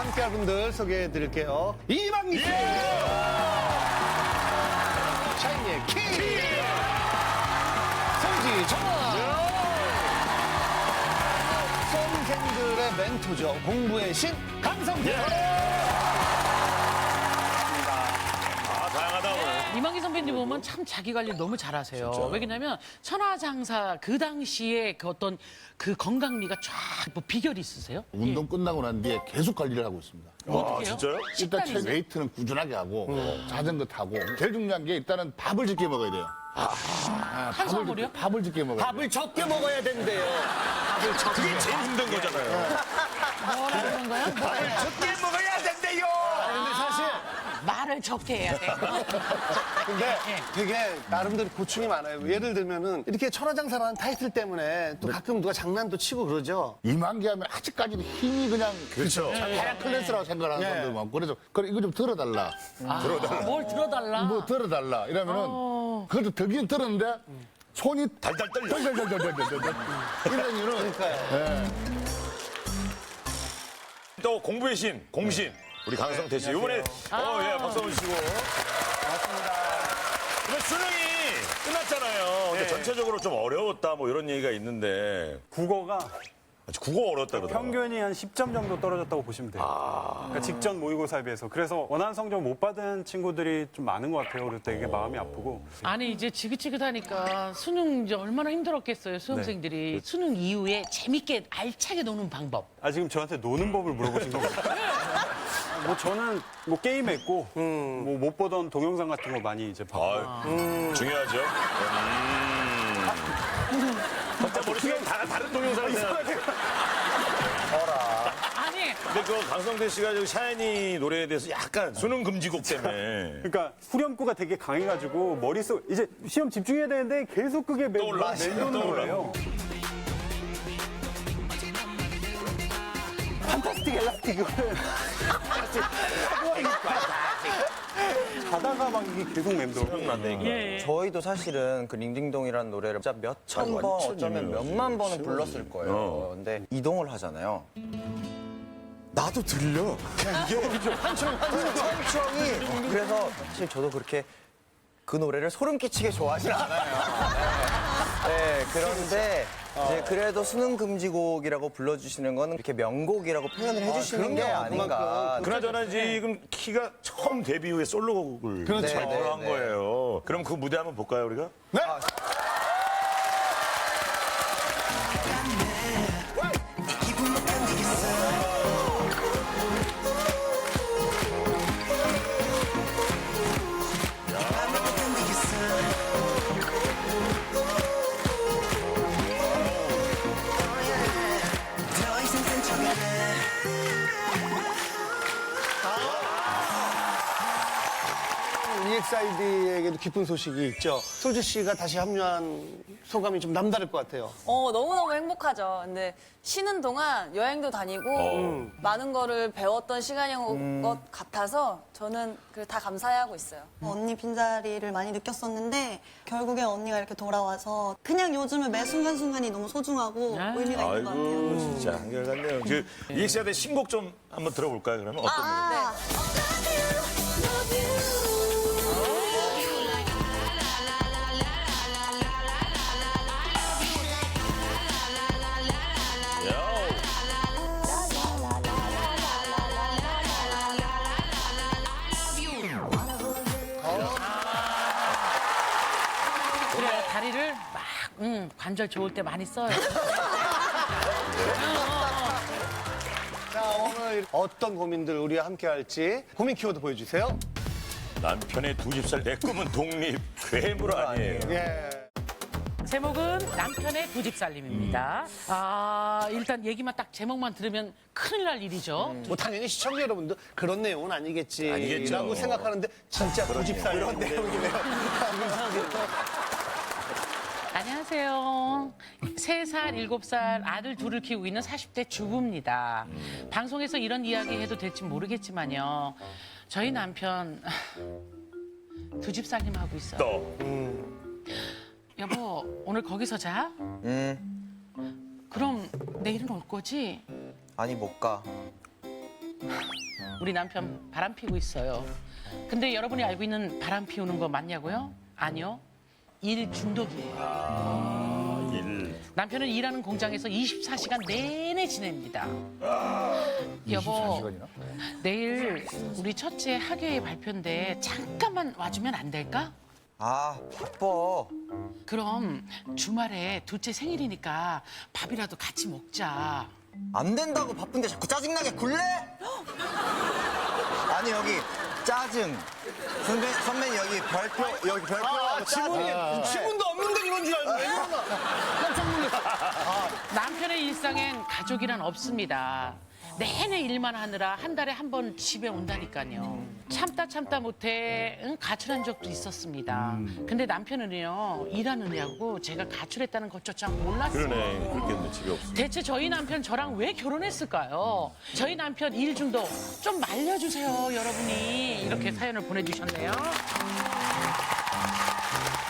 함께할 분들 소개해 드릴게요. 이방희 씨! 샤이니의 키! 성지 정아! 수험생들의 멘토죠. 공부의 신 강성태! 다양하다 오늘. 이만기 선배님 보면 참 자기 관리 너무 잘하세요. 왜냐면 천하장사 그 당시에 그 어떤 그 건강미가 쫙 뭐 비결이 있으세요? 운동 끝나고 난 뒤에 계속 관리를 하고 있습니다. 어떻게 해요? 진짜요? 일단 식단이 있어요? 웨이트는 꾸준하게 하고 자전거 타고 제일 중요한 게 일단은 밥을 적게 먹어야 돼요. 탄수화물이요? 밥을 적게 먹어야 돼요. 밥을 적게 먹어야 된대요. 밥을 적게. 그게 제일 힘든 거잖아요. 뭐라는 거야? 적게 먹어야 된대요. 근데 사실 말을 적게 해야 돼. 근데 되게 나름대로 고충이 많아요. 예를 들면은 이렇게 천하장사라는 타이틀 때문에 또 가끔 누가 장난도 치고 그러죠. 이만기 하면 아직까지도 힘이 그냥 그렇죠. 헤라클레스라고 생각하는 사람들 많고 그래서 그래 이거 좀 들어달라. 뭘 들어달라? 뭐 들어달라 이러면은 그것도 들긴 들었는데 손이 달달 떨려. 덜덜덜덜덜덜 이런 이유는 또 공부의 신, 공신. 우리 강성태 씨. 이번에, 예, 박수 한번 주시고. 반갑습니다. 이번 수능이 끝났잖아요. 근데 전체적으로 좀 어려웠다, 뭐 이런 얘기가 있는데. 국어가 국어 어렵다 그러더라고요. 평균이 한 10점 정도 떨어졌다고 보시면 돼요. 그러니까 직전 모의고사에 비해서. 그래서 원하는 성적 못 받은 친구들이 좀 많은 것 같아요. 그럴 때 이게 마음이 아프고. 아니 이제 지긋지긋하니까 수능 이제 얼마나 힘들었겠어요 수험생들이. 수능 이후에 재밌게 알차게 노는 방법. 아, 지금 저한테 노는 법을 물어보신 거예요? 뭐 저는 뭐 게임했고, 뭐 못 보던 동영상 같은 거 많이 이제 봤고. 중요하죠. 각자 머릿속에 다른 동영상을 생각해요. 아니 근데 그 강성태 씨가 저 샤이니 노래에 대해서 약간 수능 금지곡 때문에. 그러니까 후렴구가 되게 강해가지고 머릿속 이제 시험 집중해야 되는데 계속 그게 떠올라. 맴도는 거예요. 판타스틱 엘라스틱 이거를 자다가 막 이게 계속 맴돌고. 생각난다니까. 저희도 사실은 그 링딩동이라는 노래를 진짜 몇천 번, 완전 어쩌면 유명하지. 몇만 번은 불렀을 거예요. 근데 이동을 하잖아요. 나도 들려. 천천히. 그래서 사실 저도 그렇게 그 노래를 소름 끼치게 좋아하진 않아요. 네, 그런데 이제 그래도 수능 금지곡이라고 불러주시는 건 이렇게 명곡이라고 표현을 해주시는 게 그럼요. 아닌가. 그나저나 지금 키가 처음 데뷔 후에 솔로곡을 그렇죠. 작곡을 한 네. 거예요. 그럼 그 무대 한번 볼까요, 우리가? 네. EXID에게도 기쁜 소식이 있죠. 솔지 씨가 다시 합류한 소감이 좀 남다를 것 같아요. 너무너무 행복하죠. 근데 쉬는 동안 여행도 다니고 많은 거를 배웠던 시간인 것 같아서 저는 다 감사해하고 있어요. 언니 빈자리를 많이 느꼈었는데 결국에 언니가 이렇게 돌아와서 그냥 요즘은 매 순간순간이 너무 소중하고 의미가 있는 것 같아요. 아이고, 진짜 한결같네요. 그 EXID의 신곡 좀 한번 들어볼까요, 그러면? 어떤 노래? 그래 다리를 막 관절 좋을 때 많이 써요. 자, 오늘 어떤 고민들 우리와 함께 할지 고민 키워드 보여주세요. 남편의 두 집 살 내 꿈은 독립, 괴물 아니에요. 예. 제목은 남편의 두집살림입니다. 일단 얘기만 딱 제목만 들으면 큰일 날 일이죠. 뭐 당연히 시청자 여러분도 그런 내용은 아니겠지. 아니겠죠. 라고 생각하는데 진짜 고집살 이런 내용이네요. 안녕하세요. 3살, 7살 아들 둘을 키우고 있는 40대 주부입니다. 방송에서 이런 이야기 해도 될지 모르겠지만요. 저희 남편 두 집 살림하고 있어요. 또. 여보, 오늘 거기서 자? 그럼 내일은 올 거지? 아니, 못 가. 우리 남편 바람 피고 있어요. 근데 여러분이 알고 있는 바람 피우는 거 맞냐고요? 아니요. 일 중독이에요. 남편은 일하는 공장에서 24시간 내내 지냅니다. 여보, 24시간이나? 내일 우리 첫째 학예회 발표인데 잠깐만 와주면 안 될까? 아, 바빠. 그럼 주말에 둘째 생일이니까 밥이라도 같이 먹자. 안 된다고 바쁜데 자꾸 짜증나게 굴래? 아니, 여기 짜증. 선배님 여기 별표. 지문도 없는데 이런 줄 알고 왜 그러나? 깜짝 놀랐어. 남편의 일상엔 가족이란 없습니다. 내내 일만 하느라 한 달에 한 번 집에 온다니까요. 참다 못해 가출한 적도 있었습니다. 근데 남편은요, 일하느냐고 제가 가출했다는 것조차 몰랐어요. 그러네. 그렇겠네. 집에 없어. 대체 저희 남편 저랑 왜 결혼했을까요? 저희 남편 일 중독 좀 말려주세요, 여러분이. 이렇게 사연을 보내주셨네요.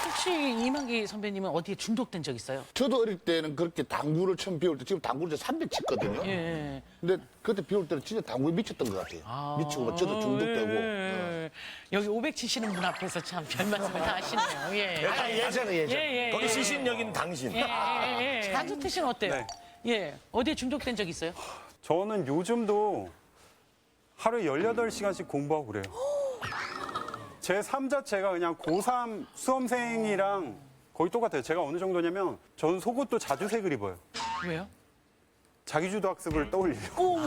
혹시 이만기 선배님은 어디에 중독된 적 있어요? 저도 어릴 때는 그렇게 당구를 처음 배울 때 지금 당구를 300 쳤거든요. 예. 근데 그때 배울 때는 진짜 당구에 미쳤던 것 같아요. 미치고 막 저도 중독되고. 예. 여기 500 치시는 분 앞에서 참 별 말씀을 다 하시네요. 예. 예전에. 예. 거기 시신 여긴 당신. 예. 한수태 씨는 어때요? 네. 예. 어디에 중독된 적 있어요? 저는 요즘도 하루에 18시간씩 공부하고 그래요. 제 삶 자체가 그냥 고3 수험생이랑 거의 똑같아요. 제가 어느 정도냐면 저는 속옷도 자주 색을 입어요. 왜요? 자기주도 학습을 떠올리려고.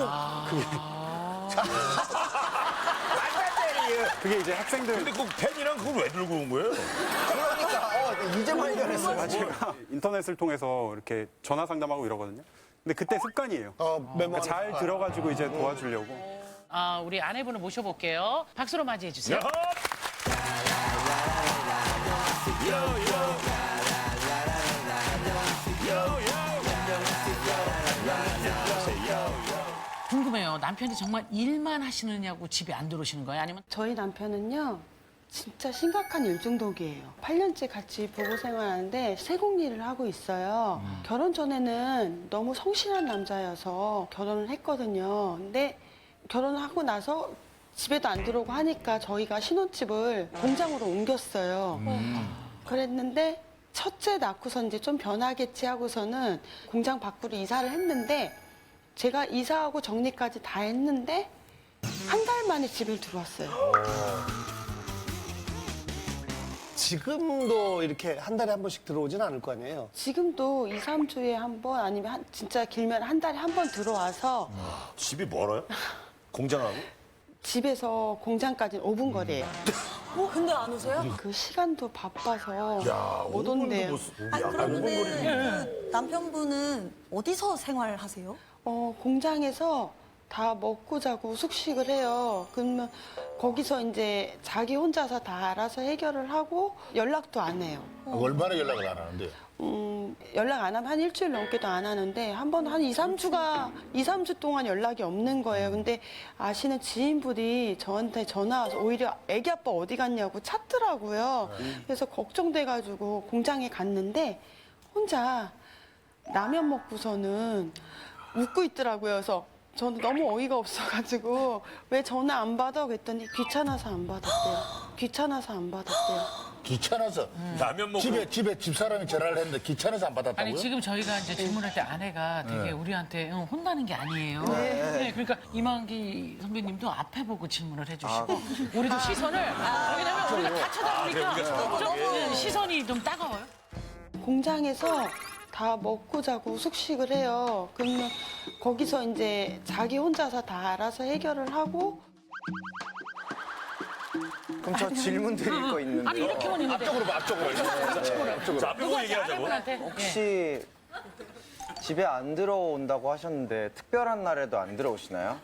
그게 이제 학생들. 근데 그 펜이랑 그걸 왜 들고 온 거예요? 그러니까 이제 발견했어요. 제가 인터넷을 통해서 이렇게 전화 상담하고 이러거든요. 근데 그때 습관이에요. 메모. 그러니까 잘 들어가지고 이제 도와주려고. 우리 아내분을 모셔볼게요. 박수로 맞이해 주세요. 궁금해요. 남편이 정말 일만 하시느냐고 집에 안 들어오시는 거예요? 아니면 저희 남편은요, 진짜 심각한 일중독이에요. 8년째 같이 부부 생활하는데 세공 일을 하고 있어요. 결혼 전에는 너무 성실한 남자여서 결혼을 했거든요. 근데 결혼을 하고 나서 집에도 안 들어오고 하니까 저희가 신혼집을 공장으로 옮겼어요. 그랬는데 첫째 낳고서 이제 좀 변하겠지 하고서는 공장 밖으로 이사를 했는데 제가 이사하고 정리까지 다 했는데 한 달 만에 집에 들어왔어요. 지금도 이렇게 한 달에 한 번씩 들어오진 않을 거 아니에요? 지금도 2, 3주에 한 번 아니면 진짜 길면 한 달에 한 번 들어와서 집이 멀어요? 공장하고? 집에서 공장까지는 5분 거리예요. 근데 안 오세요? 그 시간도 바빠서 야, 못 5분도 온대요. 아니, 그러면은 그 남편분은 어디서 생활하세요? 공장에서 다 먹고 자고 숙식을 해요. 그러면 거기서 이제 자기 혼자서 다 알아서 해결을 하고 연락도 안 해요. 얼마나 연락을 안 하는데요? 연락 안 하면 한 일주일 넘게도 안 하는데 한 번 한 2, 3주 동안 연락이 없는 거예요. 근데 아시는 지인분이 저한테 전화 와서 오히려 애기 아빠 어디 갔냐고 찾더라고요. 그래서 걱정돼가지고 공장에 갔는데 혼자 라면 먹고서는 웃고 있더라고요. 그래서 저는 너무 어이가 없어가지고 왜 전화 안 받아? 그랬더니 귀찮아서 안 받았대요. 귀찮아서 안 받았대요. 귀찮아서. 라면 먹고. 집에 집사람이 전화를 했는데 귀찮아서 안 받았다고요? 아니 지금 저희가 이제 질문할 때 아내가 되게 우리한테 혼나는 게 아니에요. 네, 그러니까 이만기 선배님도 앞에 보고 질문을 해주시고 우리도 시선을 왜냐면 우리가 다 쳐다보니까 좀 시선이 좀 따가워요. 공장에서 다 먹고 자고 숙식을 해요. 그러면 거기서 이제 자기 혼자서 다 알아서 해결을 하고 그럼 저 질문 드릴 거 있는데. 아니 이렇게만 있는데 앞쪽으로 봐, 앞쪽으로. 자, 앞에 보고 얘기하자고. 아내분한테 혹시 집에 안 들어온다고 하셨는데 특별한 날에도 안 들어오시나요?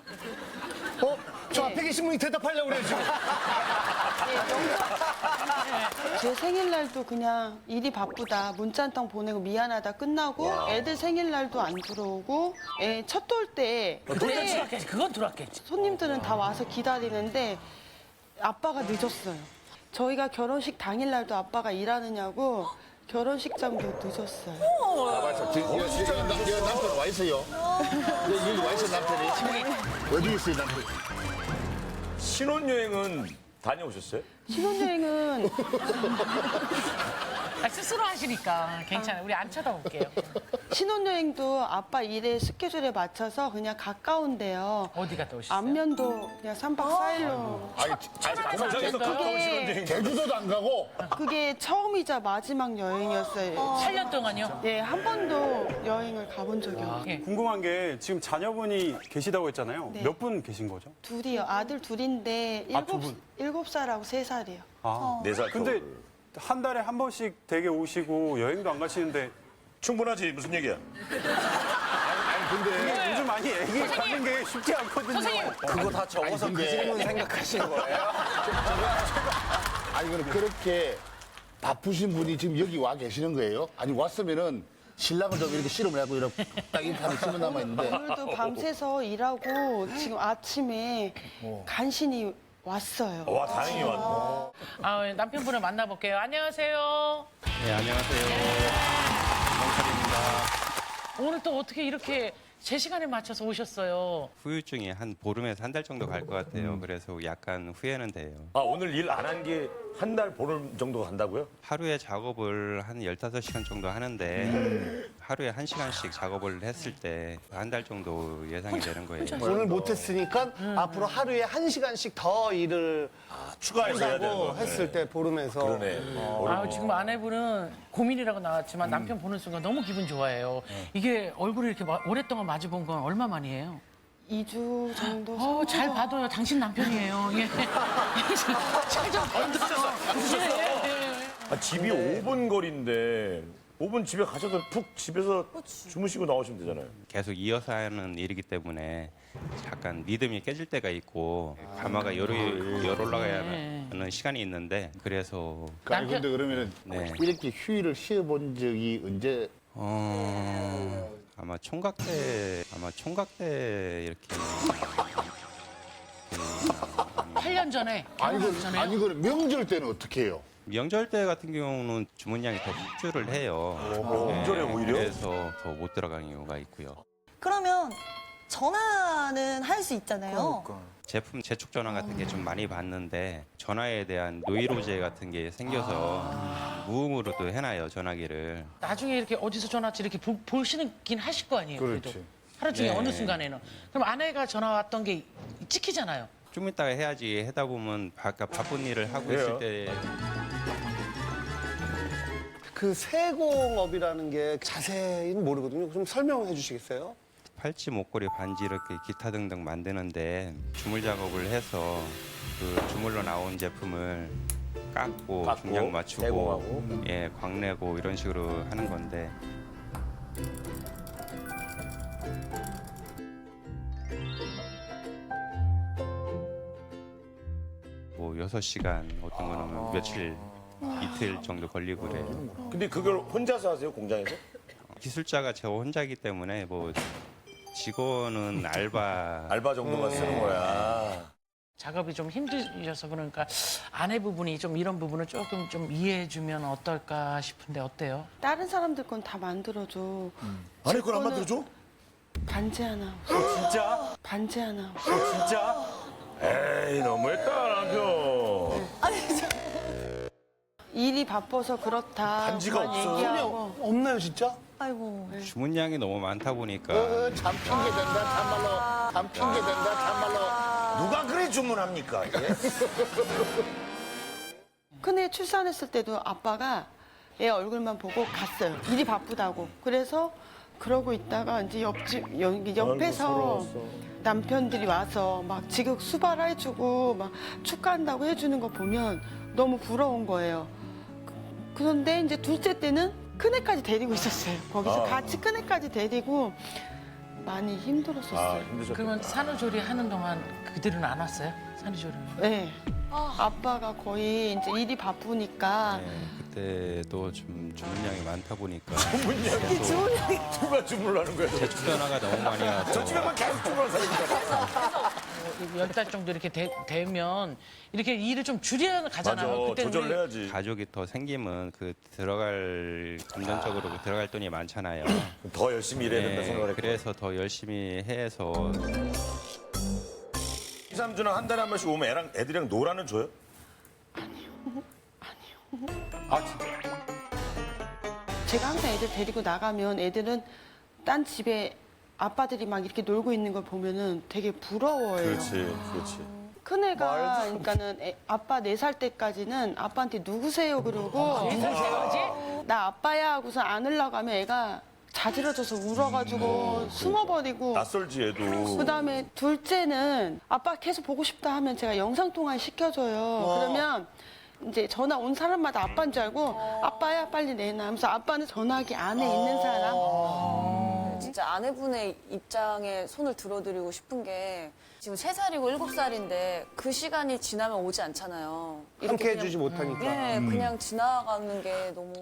저 앞에 계신 분이 대답하려고 그래요, 지금. 제 생일날도 그냥 일이 바쁘다 문자 한 통 보내고 미안하다 끝나고 애들 생일날도 안 들어오고 애 첫 돌 때 그건 들어왔겠지. 그건 들어왔겠지. 손님들은 다 와서 기다리는데 아빠가 늦었어요. 저희가 결혼식 당일날도 아빠가 일하느냐고 결혼식장도 늦었어요. 여기 남편 와 있어요. 여기 와 있어 남편이. 어디 있어요 남편? 신혼여행은 다녀오셨어요? 신혼여행은 스스로 하시니까 괜찮아요. 우리 안 쳐다볼게요. 신혼여행도 아빠 일의 스케줄에 맞춰서 그냥 가까운데요. 어디 갔다 오셨어요? 안면도 그냥 3박 4일로. 공장에서 가까운 신혼여행. 제주도도 안 가고. 그게 처음이자 마지막 여행이었어요. 8년 동안요? 예, 한 번도 여행을 가본 적이 없어요. 예. 궁금한 게 지금 자녀분이 계시다고 했잖아요. 네. 몇 분 계신 거죠? 둘이요. 아들 둘인데 아, 두 분? 7살하고 3살이요. 아, 4살. 근데 한 달에 한 번씩 댁에 오시고 여행도 안 가시는데 충분하지. 무슨 얘기야? 근데 요즘 많이 애기 갖는 게 쉽지 않거든요. 선생님! 그거 다 적어서 그 질문 생각하시는 거예요? 아니 그럼 그렇게 바쁘신 분이 지금 여기 와 계시는 거예요? 아니 왔으면은 신랑을 좀 이렇게 씨름을 하고 이렇게 딱 이렇게 하는 신문 남아 있는데. 오늘도 밤새서 일하고 지금 아침에 간신히 왔어요. 와, 다행히 왔네. 아, 남편분을 만나볼게요. 안녕하세요. 네, 안녕하세요. 정철입니다. 오늘 또 어떻게 이렇게 제 시간에 맞춰서 오셨어요? 후유증이 한 보름에서 한 달 정도 갈 것 같아요. 그래서 약간 후회는 돼요. 아, 오늘 일 안 한 게 한 달 보름 정도 간다고요? 하루에 작업을 한 15시간 정도 하는데 하루에 1시간씩 작업을 했을 때 한 달 정도 예상이 되는 거예요. 오늘 못했으니까 앞으로 하루에 1시간씩 더 일을 추가해서 해야 되는 한다고 거. 했을 때 보름에서. 그러네. 아, 지금 아내분은 고민이라고 나왔지만 남편 보는 순간 너무 기분 좋아해요. 이게 얼굴을 이렇게 오랫동안 마주본 건 얼마 만이에요? 2주 정도. 잘 봐둬요. 당신 남편이에요. 예. 잘좀 건드렸어. 아, 집이 5분 거리인데 5분 집에 가셔서 푹 집에서 주무시고 나오시면 되잖아요. 계속 이어서 하는 일이기 때문에 약간 리듬이 깨질 때가 있고 밤마가 열 올라가야 하는 시간이 있는데 그래서 아니 근데 그러면은 네. 이렇게 휴일을 쉬어본 적이 언제? 아마 총각 때 이렇게 8년 전에. 아니 결혼하기 전에요? 아니 그럼 명절 때는 어떻게 해요? 명절 때 같은 경우는 주문량이 더 폭주를 해요. 명절에 오히려? 그래서 더 못 들어가는 경우가 있고요. 그러면 전화는 할 수 있잖아요. 제품 재촉 전화 같은 게 좀 많이 받는데 전화에 대한 노이로제 같은 게 생겨서 무음으로도 해놔요 전화기를. 나중에 이렇게 어디서 전화 왔지 이렇게 보시긴 하실 거 아니에요. 그래도. 그렇지. 하루 중에 네. 어느 순간에는. 그럼 아내가 전화 왔던 게 찍히잖아요. 좀 이따가 해야지 하다 보면 아까 바쁜 일을 하고 있을 때 그 세공업이라는 게 자세히는 모르거든요. 좀 설명해 주시겠어요? 팔찌, 목걸이, 반지 이렇게 기타 등등 만드는데 주물 작업을 해서 그 주물로 나온 제품을 깎고 중량 맞추고 제공하고. 예, 광내고 이런 식으로 하는 건데 뭐 6시간 어떤 거는 며칠 이틀 정도 걸리고 그래요. 근데 그걸 혼자서 하세요, 공장에서? 기술자가 저 혼자이기 때문에 뭐 직원은 알바 정도만 쓰는 거야. 작업이 좀 힘드셔서 그러니까 아내 부분이 좀 이런 부분을 조금 좀 이해해주면 어떨까 싶은데 어때요? 다른 사람들 건 다 만들어줘. 아니, 그걸 안 만들어줘? 반지 하나. 진짜? 반지 하나. 진짜? 에이, 너무했다, 남편. 일이 바빠서 그렇다. 반지가 그만 없어요? 얘기하고. 없나요, 진짜? 아이고. 주문량이 너무 많다 보니까 참 핑계 된다 참말로. 참 핑계 된다 참말로. 누가 그래 주문합니까? 큰애 출산했을 때도 아빠가 애 얼굴만 보고 갔어요. 일이 바쁘다고. 그래서 그러고 있다가 이제 옆에서 남편들이 와서 막 지극 수발해주고 막 축하한다고 해주는 거 보면 너무 부러운 거예요. 그런데 이제 둘째 때는 큰애까지 데리고 있었어요. 거기서 같이 큰애까지 데리고 많이 힘들었었어요. 그러면 산후조리 하는 동안 그들은 안 왔어요? 산후조리는? 네. 아빠가 거의 이제 일이 바쁘니까 그때도 좀 주문량이 많다 보니까 누가 주문을 하는 거야? 재촉 전화가 너무 많이 와서 집에만 계속 주문하는 사람이니까. 10달 정도 이렇게 되면 이렇게 일을 좀 줄여 가잖아요. 맞아. 그때는 조절해야지. 가족이 더 생기면 그 들어갈 금전적으로 들어갈 돈이 많잖아요. 더 열심히 일해야 된다 네, 생각을 했고. 그래서 더 열심히 해서 2, 3주나 한 달에 한 번씩 오면 애들이랑 놀아는 줘요? 제가 항상 애들 데리고 나가면 애들은 딴 집에 아빠들이 막 이렇게 놀고 있는 걸 보면은 되게 부러워요. 그렇지. 큰애가 그러니까는 아빠 4살 때까지는 아빠한테 누구세요 그러고 나 아빠야 하고서 안으려고 하면 애가 자지러져서 울어가지고 숨어버리고 낯설지 애도. 그다음에 둘째는 아빠 계속 보고 싶다 하면 제가 영상통화 시켜줘요. 그러면 이제 전화 온 사람마다 아빠인 줄 알고 아빠야 빨리 내놔 하면서 아빠는 전화기 안에 있는 사람. 진짜 아내분의 입장에 손을 들어드리고 싶은 게 지금 3살이고 7살인데 그 시간이 지나면 오지 않잖아요. 이렇게 함께 그냥- 해주지 못하니까. 네, 그냥 지나가는 게 너무.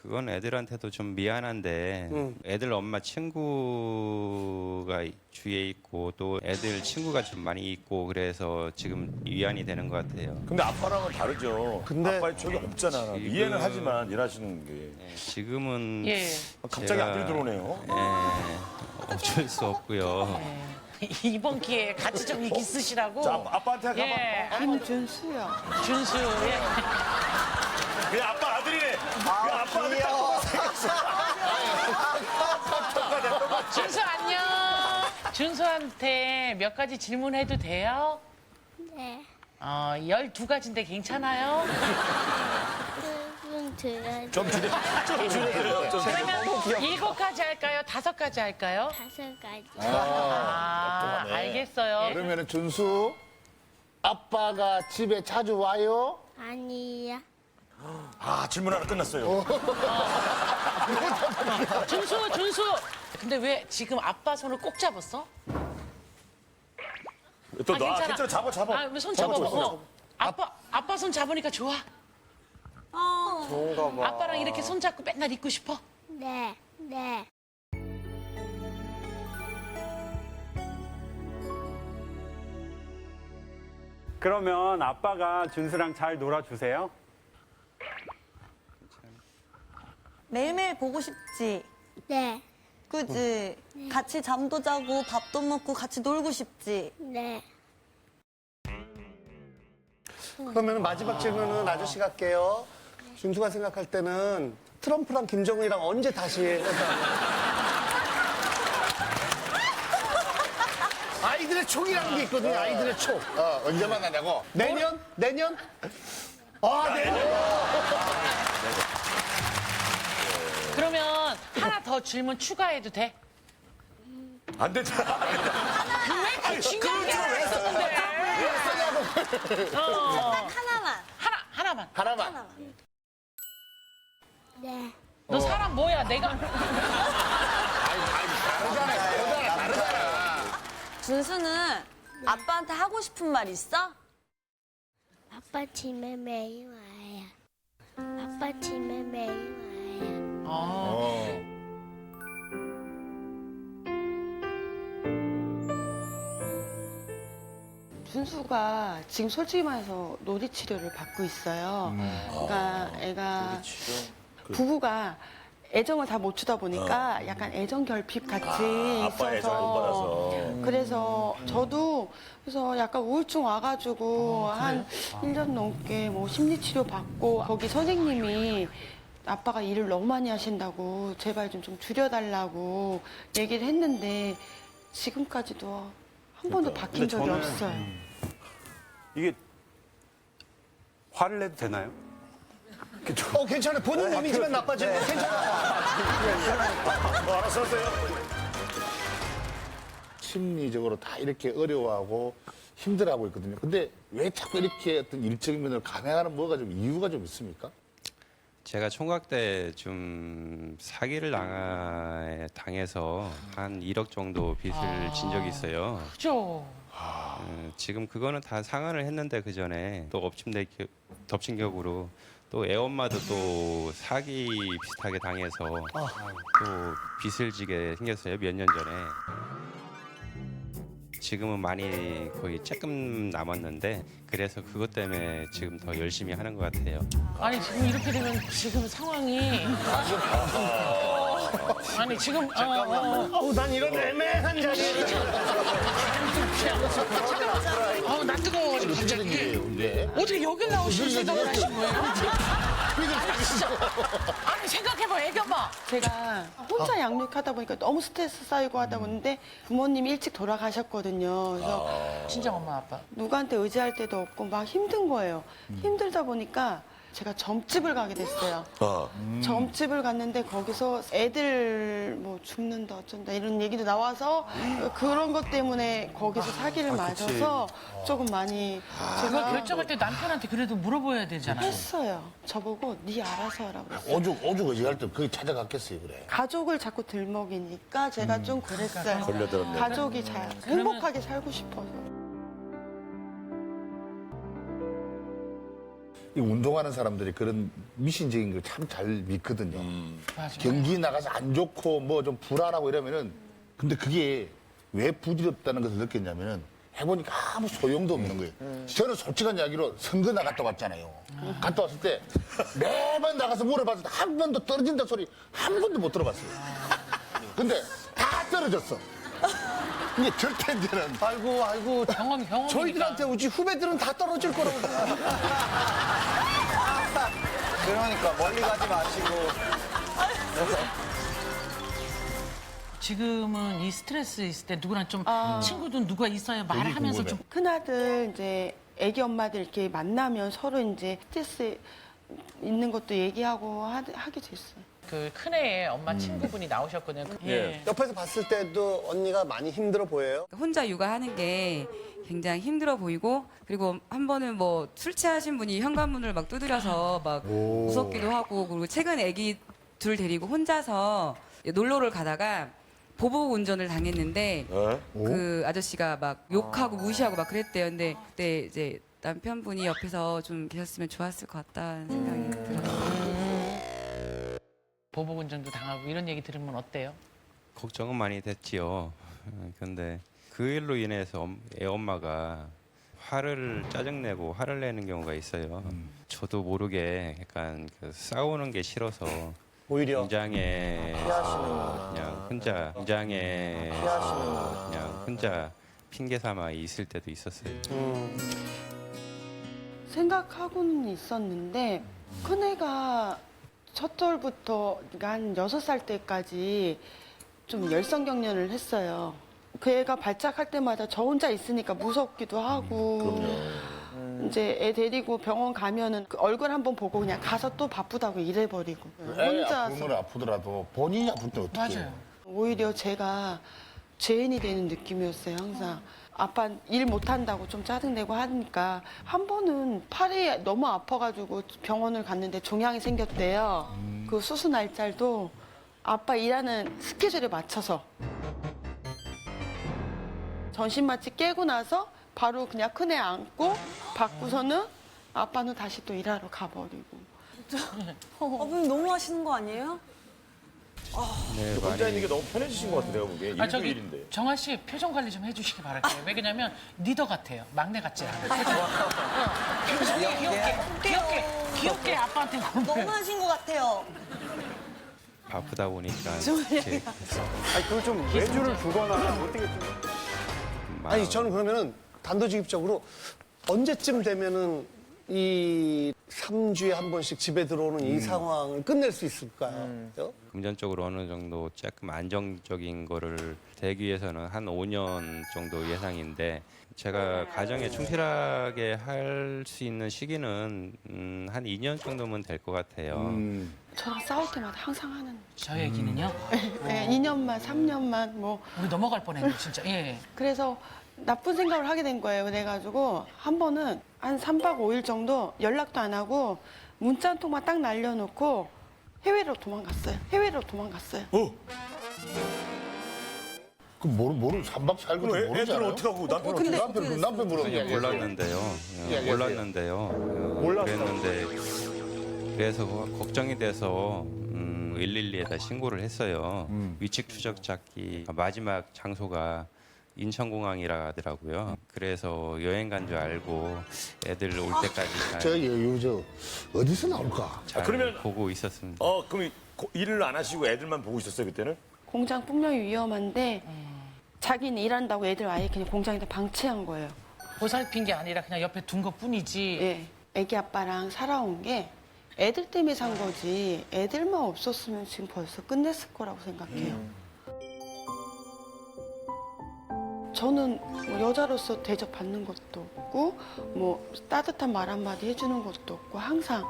그건 애들한테도 좀 미안한데 애들 엄마 친구가 주위에 있고 또 애들 친구가 좀 많이 있고 그래서 지금 위안이 되는 것 같아요. 근데 아빠랑은 다르죠. 근데- 아빠의 촉이 없잖아. 이해는 하지만 일하시는 게. 지금은 예. 갑자기 제가- 아들이 들어오네요. 어쩔 수 없고요. 이번 기회에 같이 좀 있으시라고. 자, 아빠한테 가봐. 예. 김준수요. 준수. 예. 그냥 아빠 아들이네. 그냥 아빠 아들 딱 보고 생겼어. 준수 안녕. 준수한테 몇 가지 질문해도 돼요? 네. 12가지인데 괜찮아요? 좀 들어줘. 좀 줄여드려요. 그러면 7가지 할까요? 5가지 할까요? 5가지. 알겠어요. 그러면은 준수, 아빠가 집에 자주 와요? 아니야. 아, 질문 하나 끝났어요. 준수. 근데 왜 지금 아빠 손을 꼭 잡았어? 또 나 괜찮아. 잡아. 왜 손 잡아봐. 아빠 손 잡으니까 좋아. 좋은가 봐. 아빠랑 이렇게 손 잡고 맨날 있고 싶어. 네. 네. 그러면 아빠가 준수랑 잘 놀아주세요. 매일매일 보고 싶지. 네. 그지? 같이 잠도 자고 밥도 먹고 같이 놀고 싶지. 네. 그러면 마지막 질문은 아저씨가 할게요. 준수가 생각할 때는 트럼프랑 김정은이랑 언제 다시 회담? 아이들의 촉이라는 게 있거든요. 아이들의 촉. 언제 만나냐고? 내년? 내년? 내년. 그러면 하나 더 질문 추가해도 돼? 안 되잖아. 왜 중요한 게 하나 있었는데? 하나만. 하나만. 네. 너 사람 뭐야? 내가 준수는 아빠한테 하고 싶은 말 있어? 아빠 집에 매일 와요. 아빠 집에 매일 와요. 준수가 지금 솔직히 말해서 놀이 치료를 받고 있어요. 그러니까 애가 부부가 애정을 다 못 주다 보니까 약간 애정 결핍 같이 아빠 애정 못 받아서. 그래서 저도 그래서 약간 우울증 와가지고 한 1년 넘게 뭐 심리치료 받고 거기 선생님이 아빠가 일을 너무 많이 하신다고 제발 좀 줄여달라고 얘기를 했는데 지금까지도 한 번도 바뀐 적이 저는- 없어요. 이게 화를 내도 되나요? 괜찮아. 본인 이미지만 나빠지는 거 괜찮아. 알았어 하세요. 심리적으로 다 이렇게 어려워하고 힘들어하고 있거든요. 근데 왜 자꾸 이렇게 어떤 일적인 면을 감행하는 뭐가 좀 이유가 좀 있습니까? 제가 총각 때 좀 사기를 당해서 한 1억 정도 빚을 진 적이 있어요. 그죠. 지금 그거는 다 상환을 했는데 그 전에 또 덮친 격으로 또 애엄마도 또 사기 비슷하게 당해서 또 빚을 지게 생겼어요. 몇 년 전에. 지금은 많이 거의 조금 남았는데 그래서 그것 때문에 지금 더 열심히 하는 것 같아요. 아니 지금 이렇게 되면 지금 상황이 아니 지금 난 이런 애매한 자리에. 나 뜨거워가지고 갑자기 네. 어떻게 여기 나오시는 생각을 하신 거예요? 진짜. 아니 생각해봐 애견봐. 제가 혼자 양육하다 보니까 너무 스트레스 쌓이고 하다 보는데 부모님이 일찍 돌아가셨거든요. 그래서 친정 엄마 아빠. 누구한테 의지할 데도 없고 막 힘든 거예요. 힘들다 보니까 제가 점집을 가게 됐어요. 점집을 갔는데 거기서 애들 뭐 죽는다 어쩐다 이런 얘기도 나와서 그런 것 때문에 거기서 사기를 맞아서 조금 많이 그걸 제가 결정할 때 남편한테 그래도 물어봐야 되잖아요. 했어요. 저보고 네 알아서 하라고 그랬어요. 오죽 의지할 때 거기 찾아갔겠어요, 그래. 가족을 자꾸 들먹이니까 제가 좀 그랬어요. 걸려들었네. 가족이 잘 행복하게 살고 싶어서. 이 운동하는 사람들이 그런 미신적인 걸 참 잘 믿거든요. 맞아. 경기 나가서 안 좋고 뭐 좀 불안하고 이러면은 근데 그게 왜 부질없다는 것을 느꼈냐면은 해보니까 아무 소용도 없는 거예요. 저는 솔직한 이야기로 선거 나갔다 왔잖아요. 갔다 왔을 때 매번 나가서 물어봤을 때 한 번도 떨어진다 소리 한 번도 못 들어봤어요. 근데 다 떨어졌어. 이게 절대 이제는 아이고. 경험. 저희들한테 우리 후배들은 다 떨어질 거라고. 그러니까 멀리 가지 마시고. 지금은 이 스트레스 있을 때 누구랑 좀 친구든 누가 있어야 말을 하면서 좀 큰아들 이제 애기 엄마들 이렇게 만나면 서로 이제 스트레스 있는 것도 얘기하고 하게 됐어요. 그 큰애의 엄마 친구분이 나오셨거든요. 예. 옆에서 봤을 때도 언니가 많이 힘들어 보여요? 혼자 육아하는 게 굉장히 힘들어 보이고 그리고 한 번은 뭐 술 취하신 분이 현관문을 막 두드려서 막 무섭기도 하고 그리고 최근에 아기 둘 데리고 혼자서 놀러를 가다가 보복 운전을 당했는데 그 아저씨가 막 욕하고 무시하고 막 그랬대요. 근데 그때 이제 남편분이 옆에서 좀 계셨으면 좋았을 것 같다는 생각이 들어요. 보복 운전도 당하고 이런 얘기 들으면 어때요? 걱정은 많이 됐지요. 근데 그 일로 인해서 애 엄마가 짜증내고 화를 내는 경우가 있어요. 저도 모르게 약간 그 싸우는 게 싫어서 오히려 현장에 그냥 혼자 핑계 삼아 있을 때도 있었어요. 생각하고는 있었는데 큰애가 첫 돌부터 그러니까 한 6살 때까지 좀 열성경련을 했어요. 그 애가 발작할 때마다 저 혼자 있으니까 무섭기도 하고 이제 애 데리고 병원 가면은 그 얼굴 한번 보고 그냥 가서 또 바쁘다고 일해버리고 애 아프면 아프더라도 본인이 아플 때 어떻게 해요? 오히려 제가 죄인이 되는 느낌이었어요 항상. 아빠 일 못한다고 좀 짜증내고 하니까 한 번은 팔이 너무 아파가지고 병원을 갔는데 종양이 생겼대요. 그 수술 날짜도 아빠 일하는 스케줄에 맞춰서 전신 마취 깨고 나서 바로 그냥 큰애 안고 받고서는 아빠는 다시 또 일하러 가버리고. 어머님 너무 하시는 거 아니에요? 네, 혼자 있는 게 너무 편해지신 것 같아, 내가 보기에. 일도 저기 일인데. 정아 씨 표정 관리 좀 해주시기 바랄게요. 왜냐면 리더 같아요. 막내 같지 않아요. 표정이 귀엽게 아빠한테 너무 하신 것 같아요. 바쁘다 보니까 아니 그걸 좀 외주를 주거나 어떻게 좀 아니 저는 그러면은 단도직입적으로 언제쯤 되면은 이 3주에 한 번씩 집에 들어오는 이 상황을 끝낼 수 있을까요? 금전적으로 어느 정도 조금 안정적인 거를 되기 위해서는 한 5년 정도 예상인데 제가 가정에 충실하게 할 수 있는 시기는 한 2년 정도면 될 것 같아요. 저랑 싸울 때마다 항상 하는. 저 얘기는요? 네, 2년만, 3년만 뭐. 우리 넘어갈 뻔했네 진짜. 예. 그래서 나쁜 생각을 하게 된 거예요. 그래가지고 한 번은 한 3박 5일 정도 연락도 안 하고 문자 한 통만 딱 날려놓고 해외로 도망갔어요. 그럼 모르 3박 4일 것도 애들은 모르잖아요. 어떻게 하고 남편 물어보면 몰랐는데요. 그랬는데 그래서 걱정이 돼서 112에다 신고를 했어요. 위치 추적 찾기 마지막 장소가 인천공항이라 하더라고요. 그래서 여행 간 줄 알고 애들 올 때까지 저 어디서 나올까? 잘 그러면- 보고 있었습니다. 그럼 일을 안 하시고 애들만 보고 있었어요, 그때는? 공장 분명히 위험한데 자기는 일한다고 애들 아예 그냥 공장에다 방치한 거예요. 보살핀 게 아니라 그냥 옆에 둔 것뿐이지. 예. 애기 아빠랑 살아온 게 애들 때문에 산 거지 애들만 없었으면 지금 벌써 끝냈을 거라고 생각해요. 저는 뭐 여자로서 대접받는 것도 없고 뭐 따뜻한 말 한마디 해주는 것도 없고 항상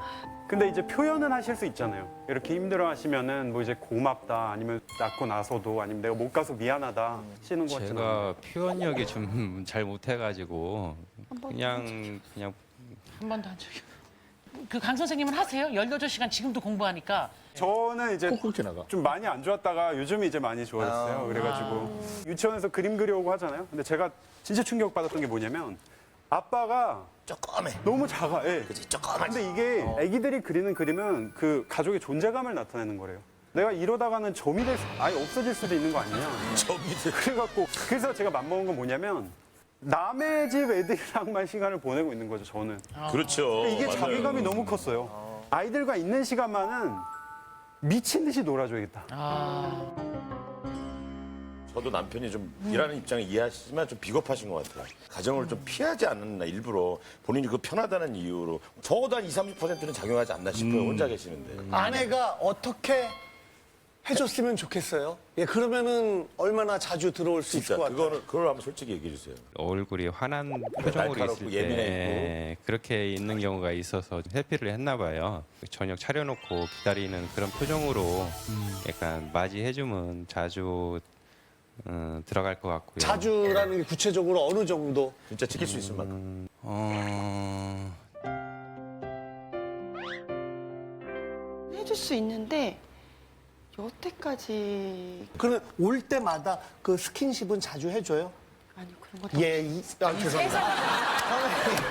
근데 이제 표현은 하실 수 있잖아요. 이렇게 힘들어 하시면은 뭐 이제 고맙다 아니면 낳고 나서도 아니면 내가 못 가서 미안하다 하시는 것 같지는 제가 않아요. 표현력이 좀 잘 못해가지고 그냥 한 번도 한 적이. 그 강 선생님은 하세요? 18시간 지금도 공부하니까. 저는 이제 콕콕 지나가. 좀 많이 안 좋았다가 요즘 이제 많이 좋아졌어요. 그래가지고 유치원에서 그림 그려오고 하잖아요. 근데 제가 진짜 충격받았던 게 뭐냐면 아빠가 조그매. 너무 작아. 예. 그치, 조그맣지. 근데 이게 애기들이 그리는 그림은 그 가족의 존재감을 나타내는 거래요. 내가 이러다가는 점이 아예 없어질 수도 있는 거 아니냐. 그래서 제가 맘먹은 건 뭐냐면 남의 집 애들이랑만 시간을 보내고 있는 거죠, 저는. 그렇죠. 이게 맞아요. 자괴감이 너무 컸어요. 아이들과 있는 시간만은 미친 듯이 놀아줘야겠다. 저도 남편이 좀 일하는 입장을 이해하시지만 좀 비겁하신 것 같아요. 가정을 좀 피하지 않았나, 일부러. 본인이 그 편하다는 이유로. 적어도 한 20-30%는 작용하지 않나 싶어요, 혼자 계시는데. 아내가 어떻게 해줬으면 좋겠어요? 예, 그러면은 얼마나 자주 들어올 수 있을 진짜 것 같아요? 그걸 한번 솔직히 얘기해 주세요. 얼굴이 환한 표정으로 날카롭고 있을 때 예민해 그렇게 있는 경우가 있어서 회피를 했나 봐요. 저녁 차려놓고 기다리는 그런 표정으로 약간 맞이해주면 자주 들어갈 것 같고요. 자주라는 게 구체적으로 어느 정도? 진짜 지킬 수 있을 만큼. 해줄 수 있는데 여태까지 그러면 올 때마다 그 스킨십은 자주 해줘요? 아니 그런 것도 예, 죄송합니다.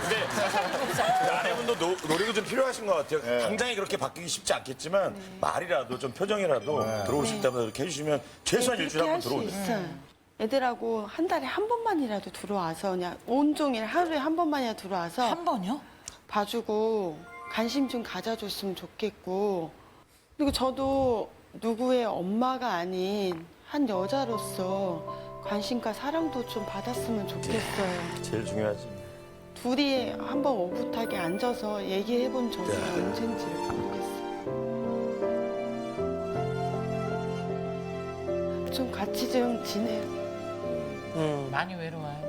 근데 아내분도 노력이 좀 필요하신 것 같아요. 당장에 그렇게 바뀌기 쉽지 않겠지만 말이라도 좀 표정이라도 들어오실 때마다 이렇게 해주시면 최소한 일주일에 한 번 할수 들어오세요. 있어요. 애들하고 한 달에 한 번만이라도 들어와서 그냥 온종일 하루에 한 번만이라도 들어와서 한 번요? 봐주고 관심 좀 가져줬으면 좋겠고 그리고 저도 누구의 엄마가 아닌 한 여자로서 관심과 사랑도 좀 받았으면 좋겠어요. 제일 중요하지. 둘이 한번 오붓하게 앉아서 얘기해본 적이 언젠지 모르겠어요. 좀 같이 좀 지내요. 많이 외로워요.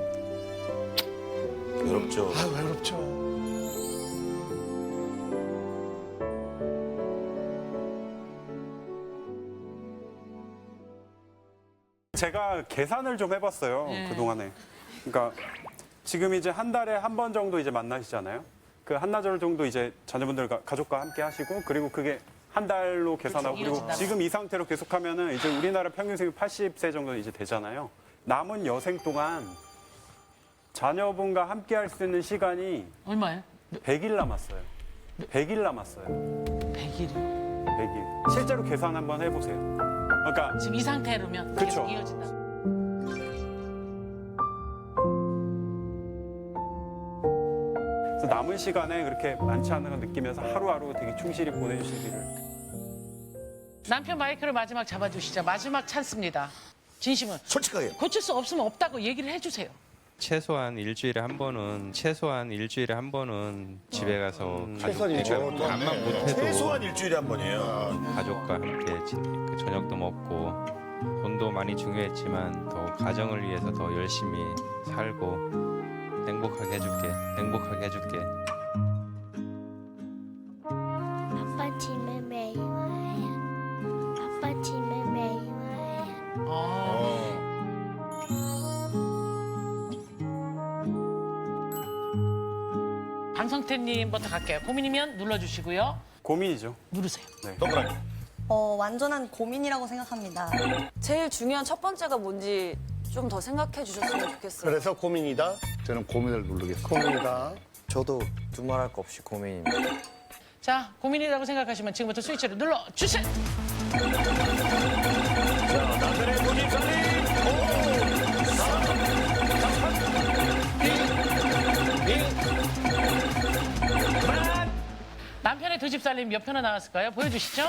외롭죠. 아, 외롭죠. 제가 계산을 좀 해봤어요, 그동안에. 그러니까 지금 이제 한 달에 한 번 정도 이제 만나시잖아요. 그 한나절 정도 이제 자녀분들과 가족과 함께 하시고 그리고 그게 한 달로 계산하고 그리고 이어진다고. 지금 이 상태로 계속하면은 이제 우리나라 평균 생활 80세 정도 이제 되잖아요. 남은 여생 동안 자녀분과 함께 할 수 있는 시간이 얼마예요? 100일 남았어요. 100일 남았어요. 100일이요. 100일. 실제로 계산 한번 해보세요. 그러니까 지금 이 상태로면 그쵸. 계속 이어진다. 그래서 남은 시간에 그렇게 많지 않은 걸 느끼면서 하루하루 되게 충실히 보내주시기를. 남편 마이크를 마지막 잡아주시죠. 마지막 찬스입니다. 진심은 솔직하게. 고칠 수 없으면 없다고 얘기를 해주세요. 최소한 일주일에 한 번은 집에 가서 최소한 일주일에 한 번. 밥만 못해도 최소한 일주일에 한 번이에요. 가족과 함께 그 저녁도 먹고 돈도 많이 중요했지만 더 가정을 위해서 더 열심히 살고 행복하게 해줄게. 아빠 집에 매일 와요. 아빠 집에 매일 와요. 강성태님부터 갈게요. 고민이면 눌러주시고요. 고민이죠. 누르세요. 동그라미. 완전한 고민이라고 생각합니다. 제일 중요한 첫 번째가 뭔지 좀 더 생각해 주셨으면 좋겠어요. 그래서 고민이다. 저는 고민을 누르겠습니다. 고민이다. 저도 두말할 거 없이 고민입니다. 자, 고민이라고 생각하시면 지금부터 스위치를 눌러주세요. 자, 남편의 본인 살림. 5, 4, 두 집 살림 몇 표나 나왔을까요? 보여주시죠.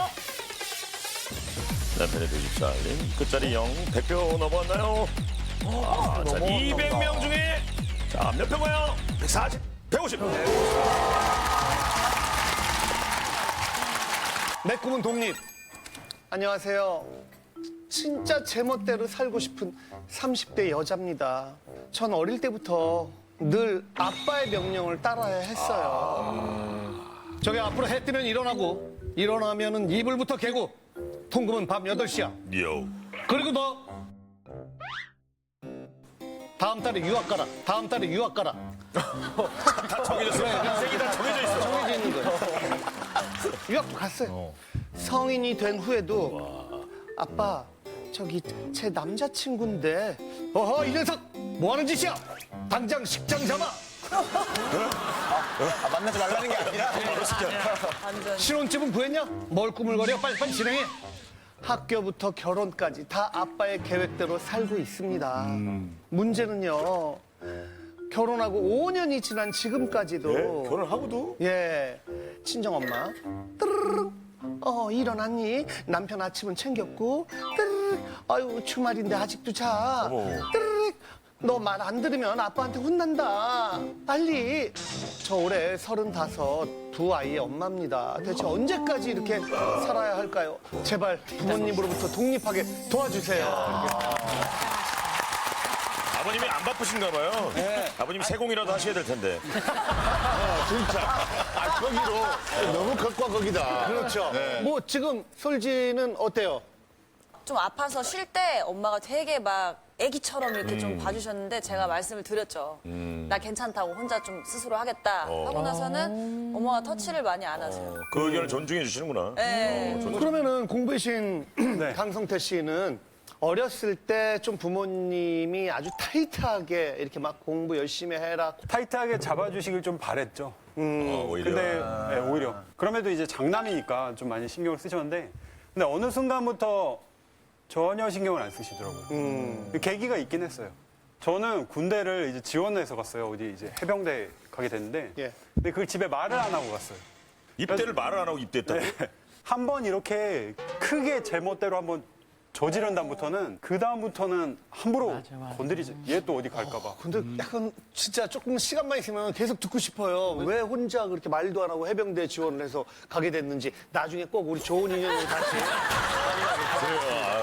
남편의 두 집 살림 끝자리 0, 100표 넘어왔나요? 자, 200명 중에 자, 몇 표가요? 140, 150. 내 꿈은 독립. 안녕하세요. 진짜 제멋대로 살고 싶은 30대 여자입니다. 전 어릴 때부터 늘 아빠의 명령을 따라야 했어요. 저기 앞으로 해 뜨면 일어나고 일어나면은 이불부터 개고 통금은 밤 8시야. 요. 그리고 너 다음 달에 유학 가라. 다음 달에 유학 가라. 다 정해졌어. 인생이 다 정해져 있어. 정해져 있는 거예요. 유학도 갔어요. 성인이 된 후에도 아빠 저기 제 남자친구인데 어허 이 녀석 뭐하는 짓이야? 당장 식장 잡아. 만나지 말라는 게 아니라. 신혼집은 구했냐? 뭘 꾸물거려? 빨리빨리 진행해. 학교부터 결혼까지 다 아빠의 계획대로 살고 있습니다. 문제는요. 결혼하고 5년이 지난 지금까지도 결혼하고도? 예, 친정엄마 뜨르르 일어났니? 남편 아침은 챙겼고 뜨르르 아유 주말인데 아직도 자. 뜨르르 너 말 안 들으면 아빠한테 혼난다. 빨리. 저 올해 35, 두 아이의 엄마입니다. 대체 언제까지 이렇게 살아야 할까요? 제발 부모님으로부터 독립하게 도와주세요. 아버님이 안 바쁘신가 봐요. 아버님이 세공이라도 하셔야 될 텐데. 진짜. 거기로 너무 극과 극이다. 그렇죠. 뭐 지금 솔지는 어때요? 좀 아파서 쉴 때 엄마가 되게 막 애기처럼 이렇게 좀 봐주셨는데 제가 말씀을 드렸죠. 나 괜찮다고 혼자 좀 스스로 하겠다 하고 나서는 엄마가 터치를 많이 안 하세요. 그 의견을 존중해 주시는구나. 네. 그러면은 공부이신 강성태 씨는 어렸을 때 좀 부모님이 아주 타이트하게 이렇게 막 공부 열심히 해라. 타이트하게 잡아주시길 좀 바랬죠. 오히려. 근데 네, 오히려 그럼에도 이제 장남이니까 좀 많이 신경을 쓰셨는데 근데 어느 순간부터 전혀 신경을 안 쓰시더라고요. 계기가 있긴 했어요. 저는 군대를 이제 지원해서 갔어요. 어디 이제 해병대 가게 됐는데 예. 근데 그걸 집에 말을 안 하고 갔어요. 입대를 말을 안 하고 입대했다고? 한 번 이렇게 크게 제멋대로 한번 저지른 다음부터는 그 다음부터는 함부로 건드리지. 얘 또 어디 갈까 봐. 근데 약간 진짜 조금 시간만 있으면 계속 듣고 싶어요. 왜 혼자 그렇게 말도 안 하고 해병대 지원을 해서 가게 됐는지 나중에 꼭 우리 좋은 인연으로 다시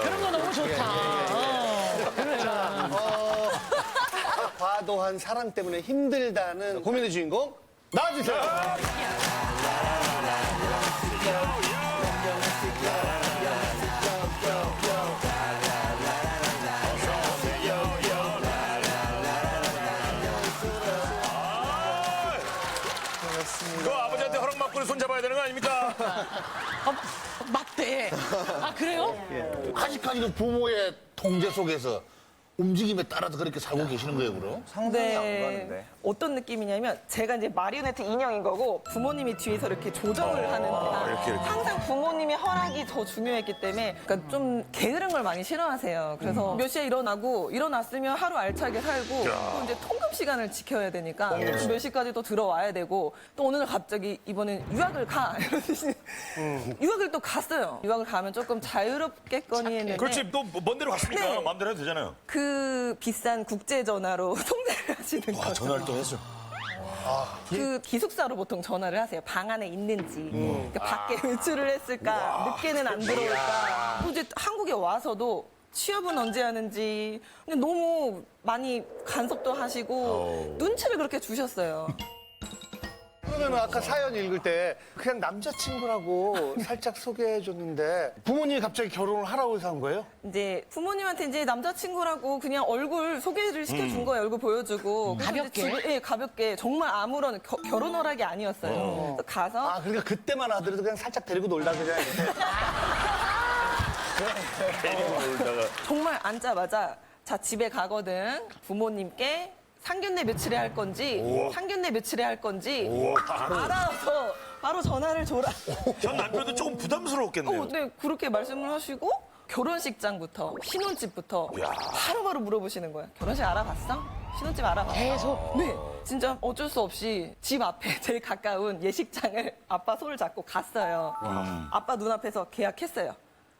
그런 거 너무 좋다. 과도한 사랑 때문에 힘들다는 고민의 주인공 나와주세요. 그 아버지한테 허락 받고 손잡아야 되는 거 아닙니까? 맞대. 아 그래요? 아직까지도 부모의 통제 속에서 움직임에 따라서 그렇게 살고 계시는 거예요, 그럼? 상상이 안 가는데. 어떤 느낌이냐면 제가 이제 마리오네트 인형인 거고 부모님이 뒤에서 이렇게 조정을 하는 거야. 항상 부모님의 허락이 더 중요했기 때문에 그러니까 좀 게으른 걸 많이 싫어하세요. 그래서 몇 시에 일어나고 일어났으면 하루 알차게 살고 또 이제 통금 시간을 지켜야 되니까 몇 시까지 또 들어와야 되고 또 오늘 갑자기 이번엔 유학을 가 이러듯이 유학을 또 갔어요. 유학을 가면 조금 자유롭겠거니 했는데 그렇지, 또 먼 데로 갔으니까 네. 마음대로 해도 되잖아요. 그 비싼 국제 전화로 통제를 하시는 거죠. 전화를 또 했어. 그 기숙사로 보통 전화를 하세요. 방 안에 있는지. 그러니까 밖에 외출을 했을까, 늦게는 안 들어올까. 또 이제 한국에 와서도 취업은 언제 하는지. 근데 너무 많이 간섭도 하시고 눈치를 그렇게 주셨어요. 그러면 아까 사연 읽을 때 그냥 남자친구라고 살짝 소개해줬는데 부모님이 갑자기 결혼을 하라고 해서 한 거예요? 이제 부모님한테 이제 남자친구라고 그냥 얼굴 소개를 시켜준 거예요. 얼굴 보여주고. 그래서 이제 가볍게? 집에, 예, 가볍게. 정말 아무런 결혼 허락이 아니었어요. 그래서 가서 아 그러니까 그때만 하더라도 그냥 살짝 데리고 놀다 그냥 정말 앉자마자 자 집에 가거든 부모님께 상견례 며칠에 할 건지 상견례 며칠에 할 건지 알아서 바로 전화를 줘라. 전 남편도 조금 부담스러웠겠네요. 네 그렇게 말씀을 하시고 결혼식장부터 신혼집부터 바로바로 물어보시는 거예요. 결혼식 알아봤어? 신혼집 알아봤어? 계속? 네. 진짜 어쩔 수 없이 집 앞에 제일 가까운 예식장을 아빠 손을 잡고 갔어요. 아빠 눈앞에서 계약했어요.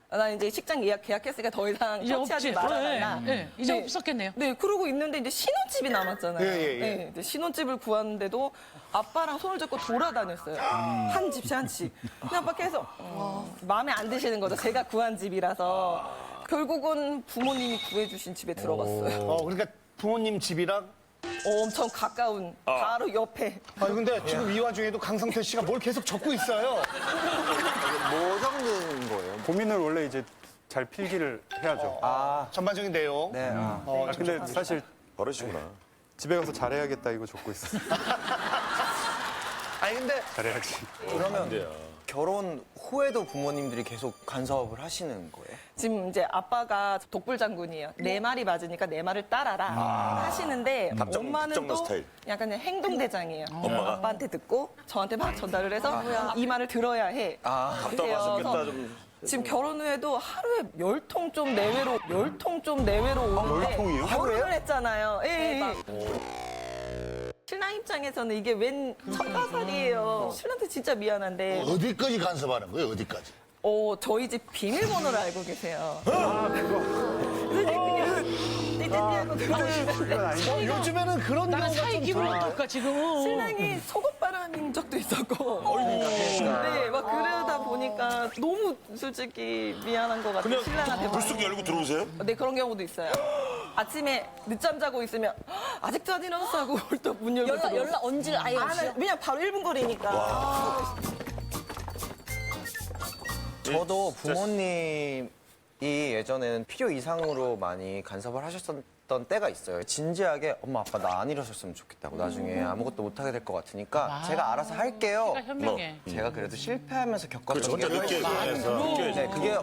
나 이제 식장 계약했으니까 더 이상 이제 터치하지 없지. 말아달라. 네, 이제 없었겠네요. 네, 그러고 있는데 이제 신혼집이 남았잖아요. 예. 네, 이제 신혼집을 구하는데도 아빠랑 손을 잡고 돌아다녔어요. 한 집씩 한 집. 근데 아빠 계속 마음에 안 드시는 거죠. 제가 구한 집이라서. 결국은 부모님이 구해주신 집에 들어갔어요. 그러니까 부모님 집이랑 엄청 가까운 바로 옆에. 아니 근데 지금 이 와중에도 강성태 씨가 뭘 계속 적고 있어요. 뭐 적는 거예요? 고민을 원래 이제 잘 필기를 해야죠. 전반적인 내용. 네. 근데 사실 버릇이구나. 집에 가서 잘해야겠다 이거 적고 있어요. 아니 근데 잘해야지. 그러면 결혼 후에도 부모님들이 계속 간섭을 하시는 거예요? 지금 이제 아빠가 독불 장군이에요. 내 말이 맞으니까 내 말을 따라라 하시는데 엄마는 답정너 또 스타일. 약간 행동대장이에요. 아빠한테 듣고 저한테 막 전달을 해서 이 말을 들어야 해. 답답하셨겠다 좀. 지금 결혼 후에도 하루에 10통 좀 내외로 오는데 10통이요? 결혼을 했잖아요. 예. 신랑 입장에서는 이게 웬 첫가살이에요. 신랑한테 진짜 미안한데 어디까지 간섭하는 거예요? 어디까지? 저희 집 비밀번호를 알고 계세요. 그냥 띠띠띠하고 들어오시는데 요즘에는 그런 나는 경우가 사이 좀 기분 어떨까 지금. 신랑이 속옷바람인 적도 있었고 네, 막 그러다 보니까 너무 솔직히 미안한 것 같아요. 신랑한테 불쑥 열고 들어오세요? 네, 그런 경우도 있어요. 아침에 늦잠 자고 있으면 아직도 안 일어났어 하고 또 문 열고 연락 언제 아예 없이. 왜냐면 바로 1분 거리니까. 저도 부모님이 예전에는 필요 이상으로 많이 간섭을 하셨던 때가 있어요. 진지하게 엄마 아빠 나 안 이러셨으면 좋겠다고 나중에 아무것도 못하게 될 것 같으니까 제가 알아서 할게요. 그러니까 현명해. 제가 그래도 실패하면서 겪었던 혼자 게 느껴서. 네, 그게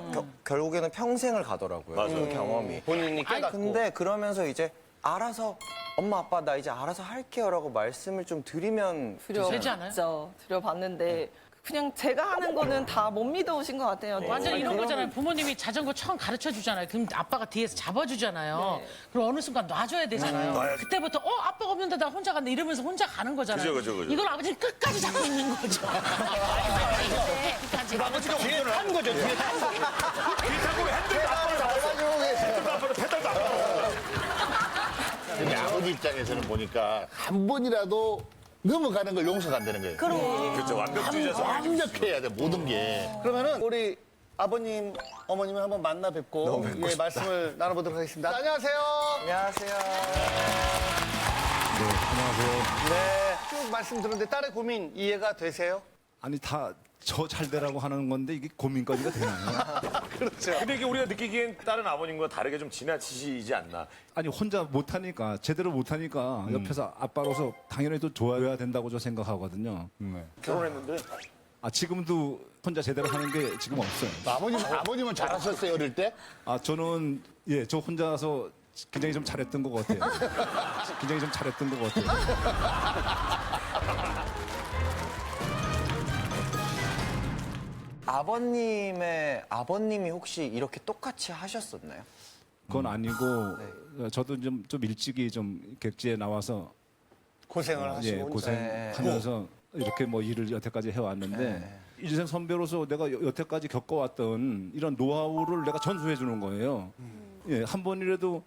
결국에는 평생을 가더라고요. 맞아요. 그 경험이. 본인이 깨닫고. 근데 그러면서 이제 알아서 엄마 아빠 나 이제 알아서 할게요라고 말씀을 좀 드리면 되지 않아요? 드려봤는데 그냥 제가 하는 거는 다 못 믿어오신 것 같아요. 완전 이런 그러면 거잖아요. 부모님이 자전거 처음 가르쳐 주잖아요. 그럼 아빠가 뒤에서 잡아주잖아요. 그럼 어느 순간 놔줘야 되잖아요. 그때부터 아빠가 없는데 나 혼자 간다 이러면서 혼자 가는 거잖아요. 그죠. 이걸 아버지는 끝까지 잡고 있는 거죠. 끝까지. 아버지가 뒤에 탄 거죠. 뒤에 탄 거. 뒤에 타고 핸들도 아빠를 잡았어. 핸들도 아빠를 페달도 아빠를. 근데 아버지 입장에서는 보니까 한 번이라도 넘어가는 걸 용서가 안 되는 거예요. 그렇죠. 완벽주의자서. 완벽해야 돼, 모든 게. 그러면은 우리 아버님, 어머님을 한번 만나 뵙고 예, 말씀을 나눠보도록 하겠습니다. 안녕하세요. 안녕하세요. 네, 쭉 말씀 들었는데 딸의 고민 이해가 되세요? 아니 다 저 잘 되라고 하는 건데 이게 고민거리가 되나요? 그렇죠. 근데 이게 우리가 느끼기엔 다른 아버님과 다르게 좀 지나치시지 않나. 아니 혼자 못하니까 제대로 못하니까 옆에서 아빠로서 당연히 또 도와줘야 된다고 저 생각하거든요. 결혼했는데. 지금도 혼자 제대로 하는 게 지금 없어요. 아버님은 잘하셨어요, 어릴 때? 저는 저 혼자서 굉장히 좀 잘했던 것 같아요. 굉장히 좀 잘했던 것 같아요. 아버님이 혹시 이렇게 똑같이 하셨었나요? 그건 아니고 저도 좀 일찍이 좀 객지에 나와서 고생을 하시고 고생하면서 이렇게 뭐 일을 여태까지 해왔는데 인생 선배로서 내가 여태까지 겪어왔던 이런 노하우를 내가 전수해 주는 거예요. 한 번이라도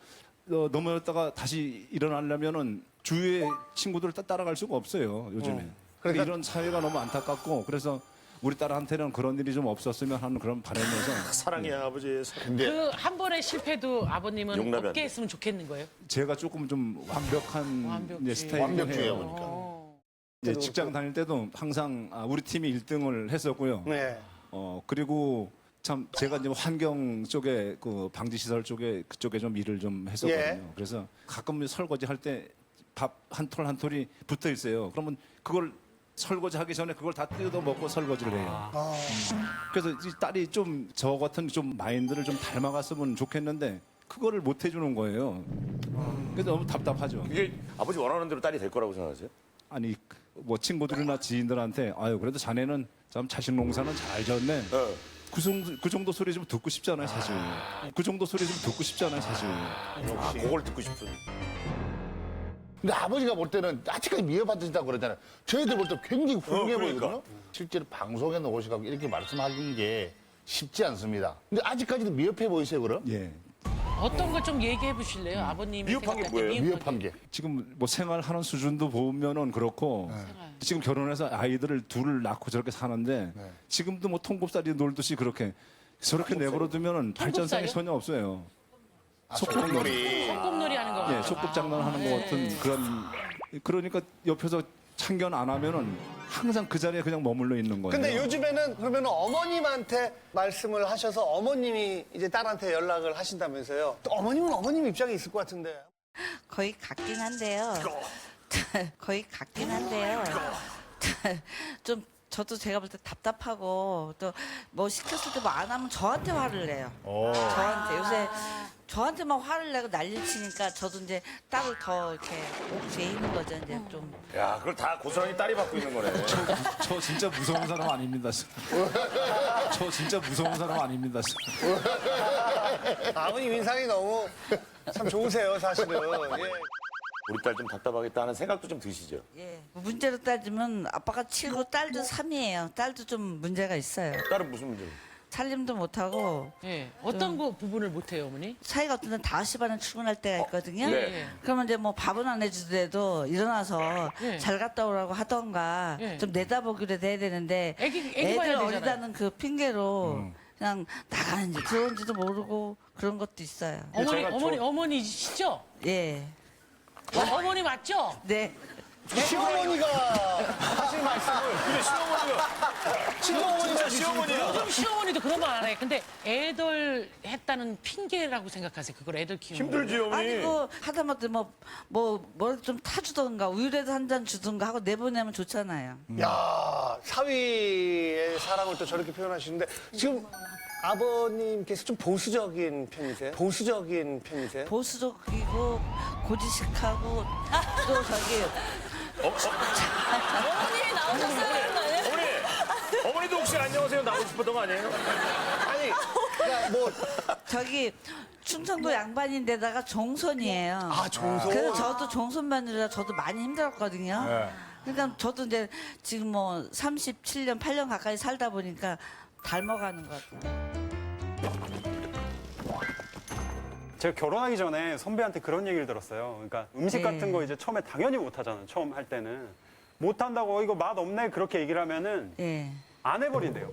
넘어졌다가 다시 일어나려면은 주위의 친구들을 따라갈 수가 없어요, 요즘에. 그러니까 이런 사회가 너무 안타깝고 그래서 우리 딸한테는 그런 일이 좀 없었으면 하는 그런 바람에서 사랑이야, 아버지. 그 한 번의 실패도 아버님은 용납이 안 없게 돼. 했으면 좋겠는 거예요? 제가 조금 좀 완벽한 완벽주의. 스타일이에요. 보니까. 직장 다닐 때도 항상 우리 팀이 1등을 했었고요. 네. 그리고 참 제가 이제 환경 쪽에 그 방지 시설 쪽에 그쪽에 좀 일을 좀 했었거든요. 그래서 가끔 설거지 할 때 밥 한 톨 한 톨이 붙어 있어요. 그러면 그걸 설거지 하기 전에 그걸 다 뜯어 먹고 설거지를 해요. 그래서 이 딸이 좀 저 같은 좀 마인드를 좀 닮아갔으면 좋겠는데 그거를 못 해주는 거예요. 그래서 너무 답답하죠. 이게 아버지 원하는 대로 딸이 될 거라고 생각하세요? 아니 뭐 친구들이나 지인들한테 그래도 자네는 참 자식 농사는 잘 졌네. 그 정도 소리 좀 듣고 싶잖아요, 사실. 그 정도 소리 좀 듣고 싶잖아요, 사실. 그걸 듣고 싶은. 근데 아버지가 볼 때는 아직까지 미워받으신다고 그러잖아요. 저희들 볼 때 굉장히 훌륭해 보이거든요. 실제로 방송에 오셔서 이렇게 말씀하는 게 쉽지 않습니다. 근데 아직까지도 미흡해 보이세요, 그럼? 예. 어떤 거 좀 얘기해 보실래요? 아버님이 미흡한 게 생각할 때 뭐예요? 미흡한 게. 지금 뭐 생활하는 수준도 보면은 그렇고 지금 결혼해서 아이들을 둘을 낳고 저렇게 사는데 지금도 뭐 통곱살이 놀듯이 그렇게 저렇게 내버려 두면은 발전성이 통곱살이요? 전혀 없어요. 소꿉놀이. 소꿉놀이 하는 거. 예, 소꿉 장난하는 것 같은 그러니까 옆에서 참견 안 하면은 항상 그 자리에 그냥 머물러 있는 거예요. 근데 요즘에는 그러면 어머님한테 말씀을 하셔서 어머님이 이제 딸한테 연락을 하신다면서요. 또 어머님은 어머님 입장에 있을 것 같은데. 거의 같긴 한데요. 거의 같긴 한데요. 좀 저도 제가 볼 때 답답하고 또 뭐 시켰을 때 뭐 안 하면 저한테 화를 내요. 저한테 요새 저한테만 화를 내고 난리를 치니까 저도 이제 딸을 더 이렇게 옥죄 있는 거죠. 이제 좀. 야, 그걸 다 고스란히 딸이 받고 있는 거네. 저 진짜 무서운 사람 아닙니다. 저 진짜 무서운 사람 아닙니다. 아버님 인상이 너무 참 좋으세요, 사실은. 예. 우리 딸 좀 답답하겠다 하는 생각도 좀 드시죠? 예. 문제로 따지면 아빠가 7고 딸도 3이에요. 딸도 좀 문제가 있어요. 딸은 무슨 문제예요? 살림도 못하고 예. 어떤 거 부분을 못해요, 어머니? 사이가 어떤 데는 5시 반에 출근할 때가 있거든요. 네. 그러면 이제 뭐 밥은 안 해주더라도 일어나서 네. 잘 갔다 오라고 하던가 네. 좀 내다보기로 해야 되는데 애기 봐야 애들 되잖아요. 어리다는 그 핑계로 그냥 나가는지 들어온지도 모르고 그런 것도 있어요. 어머니시죠? 예. 어머니 맞죠? 네. 시어머니가 하신 말씀을. 그래, 시어머니가. 진짜 시어머니야. 요즘 시어머니도 그런 말 안 해. 근데 애들 했다는 핑계라고 생각하세요. 그걸 애들 키우는 힘들지, 거. 어머니. 아니 그 하다못해 뭘 좀 타주던가 우유라도 한 잔 주던가 하고 내보내면 좋잖아요. 야, 사위의 사랑을 또 저렇게 표현하시는데 지금 아버님께서 좀 보수적인 편이세요? 보수적인 편이세요? 보수적이고 고지식하고 또 저기 어머님이 나오셨어야 되는 거 아니에요? 어머니도 혹시 안녕하세요 나오고 싶었던 거 아니에요? 아니, 그러니까 뭐 저기 충청도 양반인데다가 종손이에요. 아, 종손? 그래서 저도 종손 마누라 저도 많이 힘들었거든요. 그러니까 저도 이제 지금 뭐 37년, 8년 가까이 살다 보니까 닮아가는 것 같아요. 제가 결혼하기 전에 선배한테 그런 얘기를 들었어요. 그러니까 음식 네. 같은 거 이제 처음에 당연히 못 하잖아요. 처음 할 때는. 못 한다고 이거 맛 없네 그렇게 얘기를 하면은 예. 안 해버린대요.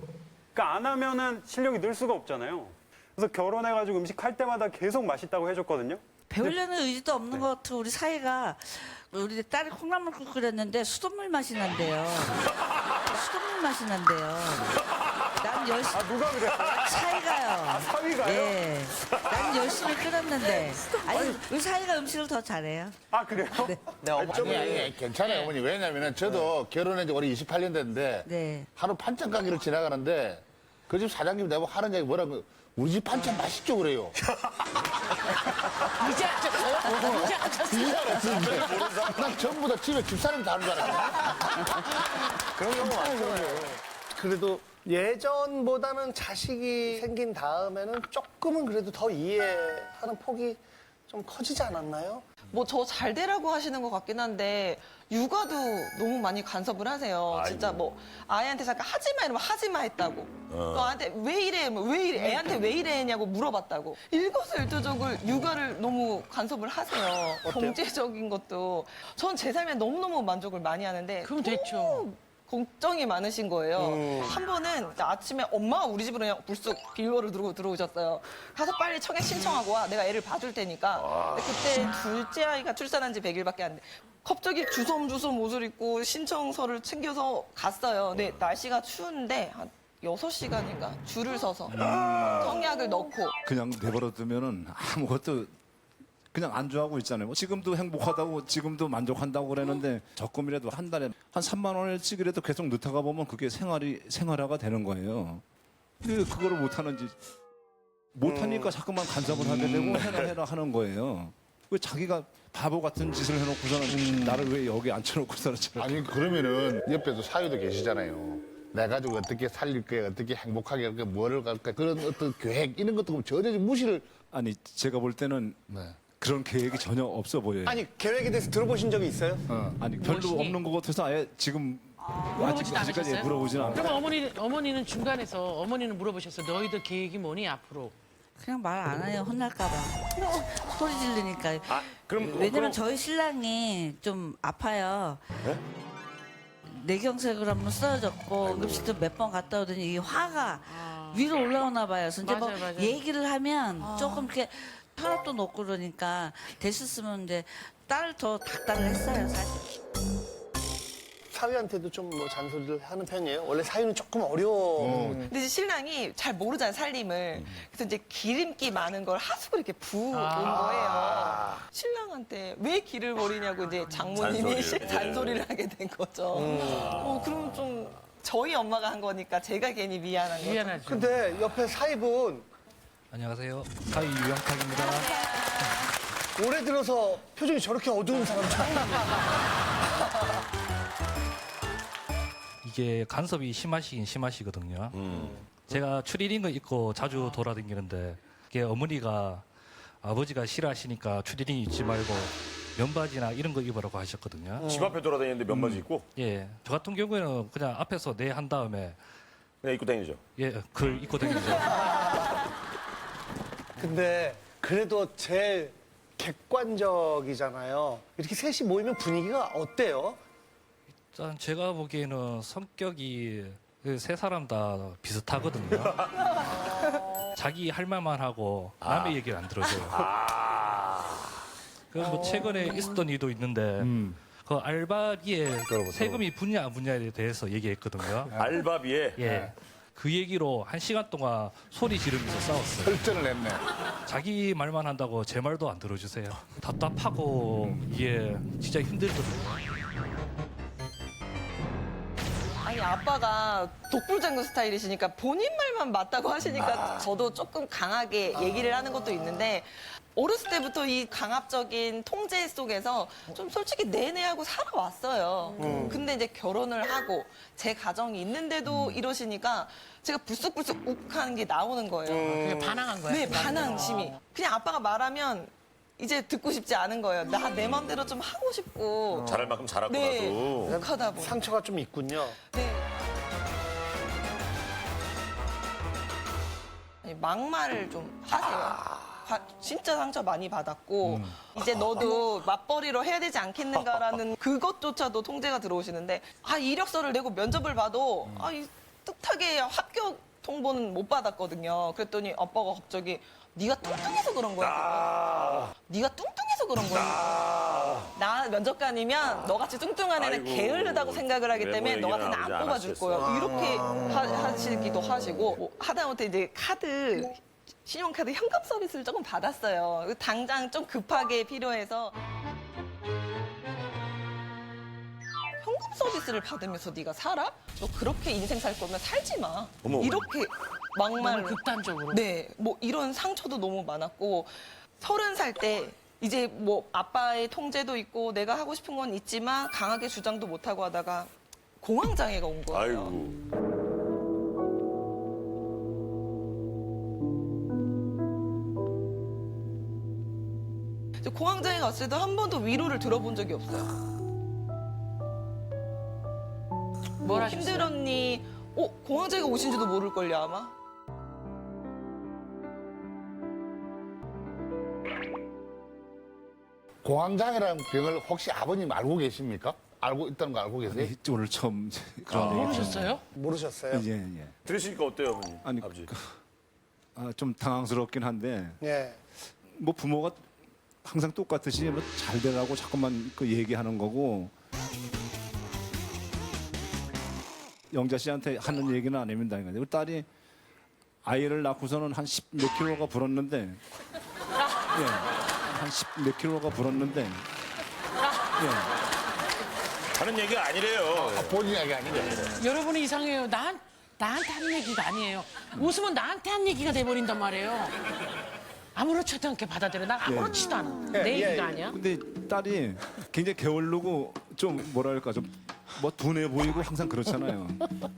그러니까 안 하면은 실력이 늘 수가 없잖아요. 그래서 결혼해가지고 음식 할 때마다 계속 맛있다고 해줬거든요. 배우려는 의지도 없는 것 같고 우리 사이가 우리 딸이 콩나물국 끓였는데 수돗물 맛이 난대요. 수돗물 맛이 난대요. 난 열심히 누가 그랬어요? 사이가요. 사위가요? 예. 난 열심히 끓였는데 아니 우리 사이가 음식을 더 잘해요. 아 그래요? 네. 아니, 괜찮아요, 어머니. 왜냐면은 저도 결혼한 지 올해 28년 됐는데 네. 하루 반찬 가게를 지나가는데 그 집 사장님 내고 하는 얘기 뭐라고 우리 집 반찬 맛있죠 그래요. 이제 하셨어요? 이제 하셨어요? 이해 알았어. 난 전부 다 집에 집사람 다 하는 줄 알았거든. 그런 경우 많죠. 그래도 예전보다는 자식이 생긴 다음에는 조금은 그래도 더 이해하는 폭이 좀 커지지 않았나요? 뭐 저 잘 되라고 하시는 것 같긴 한데 육아도 너무 많이 간섭을 하세요. 진짜 뭐 아이한테 잠깐 하지 마 이러면 하지 마 했다고. 너한테 왜 이래? 뭐 왜 이래? 애한테 왜 이래냐고 물어봤다고. 일거수일투족을 육아를 너무 간섭을 하세요. 경제적인 것도. 전 제 삶에 너무너무 만족을 많이 하는데 그럼 됐죠. 걱정이 많으신 거예요. 한 번은 아침에 엄마가 우리 집으로 그냥 불쑥 빌보를 들고 들어오셨어요. 가서 빨리 청약 신청하고 와. 내가 애를 봐줄 테니까. 근데 그때 둘째 아이가 출산한 지 100일밖에 안 돼. 갑자기 주섬주섬 옷을 입고 신청서를 챙겨서 갔어요. 근데 날씨가 추운데 한 6시간인가 줄을 서서 청약을 넣고. 그냥 내버려 두면은 아무것도 그냥 안주하고 있잖아요. 뭐 지금도 행복하다고 지금도 만족한다고 그러는데 적금이라도 한 달에 한 3만 원씩이라도 계속 넣다가 보면 그게 생활화가 되는 거예요. 근데 그거를 못 하는지 못하니까 자꾸만 간섭을 하게 되고 해라 하는 거예요. 왜 자기가 바보 같은 짓을 해놓고서는 나를 왜 여기 앉혀놓고서는 아니 그러면은 옆에도 사위도 계시잖아요. 내 가지고 어떻게 살릴 거야, 어떻게 행복하게 뭐를 갈까 그런 어떤 계획 이런 것도 전혀 무시를. 아니 제가 볼 때는 네. 그런 계획이 전혀 없어 보여요. 아니 계획에 대해서 들어보신 적이 있어요? 아니 별로 무엇이니? 없는 것 같아서 아예 지금 물어보지도 아직까지 않으셨어요? 물어보지는 않아요. 그럼 어머니는 중간에서 어머니는 물어보셨어. 너희들 계획이 뭐니 앞으로? 그냥 말 안 해요. 혼날까봐. 소리 지르니까. 왜냐면 저희 신랑이 좀 아파요. 뇌경색을 한번 쓰러졌고 응급실도 몇 번 갔다 오더니 이 화가 위로 올라오나 봐요. 그래서 이제 뭐 맞아요. 얘기를 하면 조금 이렇게 혈압도 높고 그러니까 됐었으면 이제 딸을 더 닥달을 했어요, 사실. 사위한테도 좀 뭐 잔소리를 하는 편이에요? 원래 사위는 조금 어려워. 근데 이제 신랑이 잘 모르잖아요, 살림을. 그래서 이제 기름기 많은 걸 하수구를 이렇게 부은 거예요. 신랑한테 왜 기를 버리냐고 이제 장모님이 잔소리를 하게 된 거죠. 그러면 좀 저희 엄마가 한 거니까 제가 괜히 미안한 거죠. 미안하죠. 근데 옆에 사위분 안녕하세요. 사위 유영탁입니다. 올해 들어서 표정이 저렇게 어두운 사람 처음이에요. 이게 간섭이 심하시긴 심하시거든요. 제가 추리닝을 입고 자주 돌아다니는데 이게 어머니가 아버지가 싫어하시니까 추리닝 입지 말고 면바지나 이런 거 입으라고 하셨거든요. 집 앞에 돌아다니는데 면바지 입고? 예. 저 같은 경우에는 그냥 앞에서 네 한 다음에 그냥 입고 다니죠. 예, 그걸 입고 다니죠. 근데 그래도 제일 객관적이잖아요. 이렇게 셋이 모이면 분위기가 어때요? 일단 제가 보기에는 성격이 그 세 사람 다 비슷하거든요. 자기 할 말만 하고 남의 얘기를 안 들어줘요. 그 뭐 최근에 있었던 일도 있는데 그 알바비에 세금이 붙냐 안 붙냐에 대해서 얘기했거든요. 알바비에? 예. 그 얘기로 1시간 동안 소리 지르면서 싸웠어요. 설전을 냈네. 자기 말만 한다고 제 말도 안 들어주세요. 답답하고 이게 진짜 힘들거든요. 아니 아빠가 독불장군 스타일이시니까 본인 말만 맞다고 하시니까 저도 조금 강하게 얘기를 하는 것도 있는데 어렸을 때부터 이 강압적인 통제 속에서 좀 솔직히 내내하고 살아왔어요. 근데 이제 결혼을 하고 제 가정이 있는데도 이러시니까 제가 불쑥불쑥 욱하는 게 나오는 거예요. 그게 반항한 거야. 네, 반항심이. 그냥 아빠가 말하면 이제 듣고 싶지 않은 거예요. 나 내 맘대로 좀 하고 싶고. 잘할 만큼 잘하고 네, 나도. 욱하다 보니. 상처가 좀 있군요. 네. 아니, 막말을 좀 하세요. 진짜 상처 많이 받았고 이제 너도 맞벌이로 해야 되지 않겠는가라는 그것조차도 통제가 들어오시는데 이력서를 내고 면접을 봐도 이 뜻하게 합격 통보는 못 받았거든요. 그랬더니 아빠가 갑자기 네가 뚱뚱해서 그런 거야. 네가 뚱뚱해서 그런 거야. 나 면접관이면 너같이 뚱뚱한 애는 게으르다고 생각을 하기 때문에 너 같은 애는 안 뽑아줄 거야. 이렇게 하시기도 하시고 뭐 하다못해 이제 신용카드 현금 서비스를 조금 받았어요. 당장 좀 급하게 필요해서 현금 서비스를 받으면서 네가 살아? 너 그렇게 인생 살 거면 살지 마. 어머. 이렇게 막말 너무 극단적으로. 네, 뭐 이런 상처도 너무 많았고 30살 때 이제 뭐 아빠의 통제도 있고 내가 하고 싶은 건 있지만 강하게 주장도 못 하고 하다가 공황 장애가 온 거예요. 아이고. 공황장애가 왔을 때도 한 번도 위로를 들어본 적이 없어요. 뭘 하셨어요? 힘들었니? 공황장애가 오신지도 모를걸요 아마. 공황장애라는 병을 혹시 아버님 알고 계십니까? 알고 있다는 거 알고 계세요? 오늘 처음 그런 얘기 모르셨어요? 모르셨어요? 예, 예. 들으시니까 어때요, 어머니? 아니, 아버지? 좀 당황스럽긴 한데 예. 뭐 부모가 항상 똑같듯이 뭐 잘 되라고 자꾸만 그 얘기하는 거고 영자 씨한테 하는 얘기는 안 합니다. 우리 딸이 아이를 낳고서는 한 10 몇 킬로가 불었는데 예, 한 10 몇 킬로가 불었는데 예. 하는 얘기가 아니래요. 본인 이야기 아니래. 여러분이 이상해요. 나한테 하는 얘기가 아니에요. 웃으면 나한테 한 얘기가 돼버린단 말이에요. 아무렇지도 않게 받아들여. 난 아무렇지도 않아. 내 얘기가 아니야. 근데 딸이 굉장히 게을르고 좀 뭐랄까 좀 뭐 둔해 보이고 항상 그렇잖아요.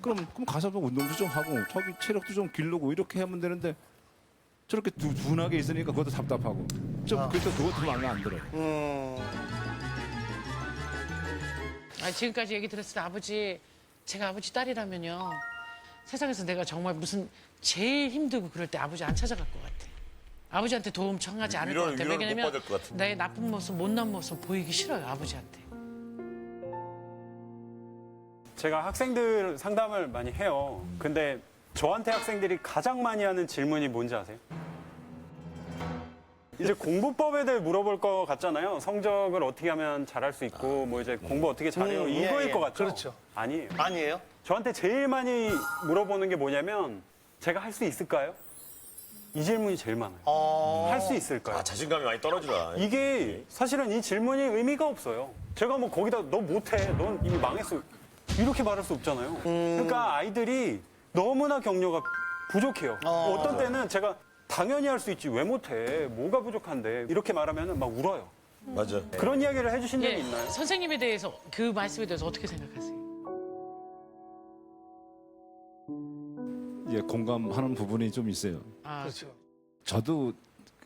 그럼 가서 뭐 운동도 좀 하고 자기 체력도 좀 기르고 이렇게 하면 되는데 저렇게 둔하게 있으니까 그것도 답답하고 좀 그래서 그것도 마음에 안 들어요. 지금까지 얘기 들었을 때 제가 아버지 딸이라면요. 세상에서 내가 정말 무슨 제일 힘들고 그럴 때 아버지 안 찾아갈 것 같아. 아버지한테 도움 청하지 않을 것 같아. 위로를 못 왜냐면 받을 것 같은데. 나의 나쁜 모습, 못난 모습 보이기 싫어요, 아버지한테. 제가 학생들 상담을 많이 해요. 근데 저한테 학생들이 가장 많이 하는 질문이 뭔지 아세요? 이제 공부법에 대해 물어볼 것 같잖아요. 성적을 어떻게 하면 잘할 수 있고, 뭐 이제 공부 어떻게 잘해요. 이거일 것 같죠? 그렇죠. 아니에요. 아니에요? 저한테 제일 많이 물어보는 게 뭐냐면, 제가 할 수 있을까요? 이 질문이 제일 많아요. 할 수 있을까요? 자신감이 많이 떨어지나. 이게 사실은 이 질문이 의미가 없어요. 제가 뭐 거기다 너 못해, 넌 이미 망했어. 이렇게 말할 수 없잖아요. 그러니까 아이들이 너무나 격려가 부족해요. 어떤 때는 제가 당연히 할 수 있지 왜 못해? 뭐가 부족한데? 이렇게 말하면 막 울어요. 맞아. 그런 이야기를 해주신 적이 있나요? 선생님에 대해서 그 말씀에 대해서 어떻게 생각하세요? 예, 공감하는 부분이 좀 있어요. 그렇죠. 저도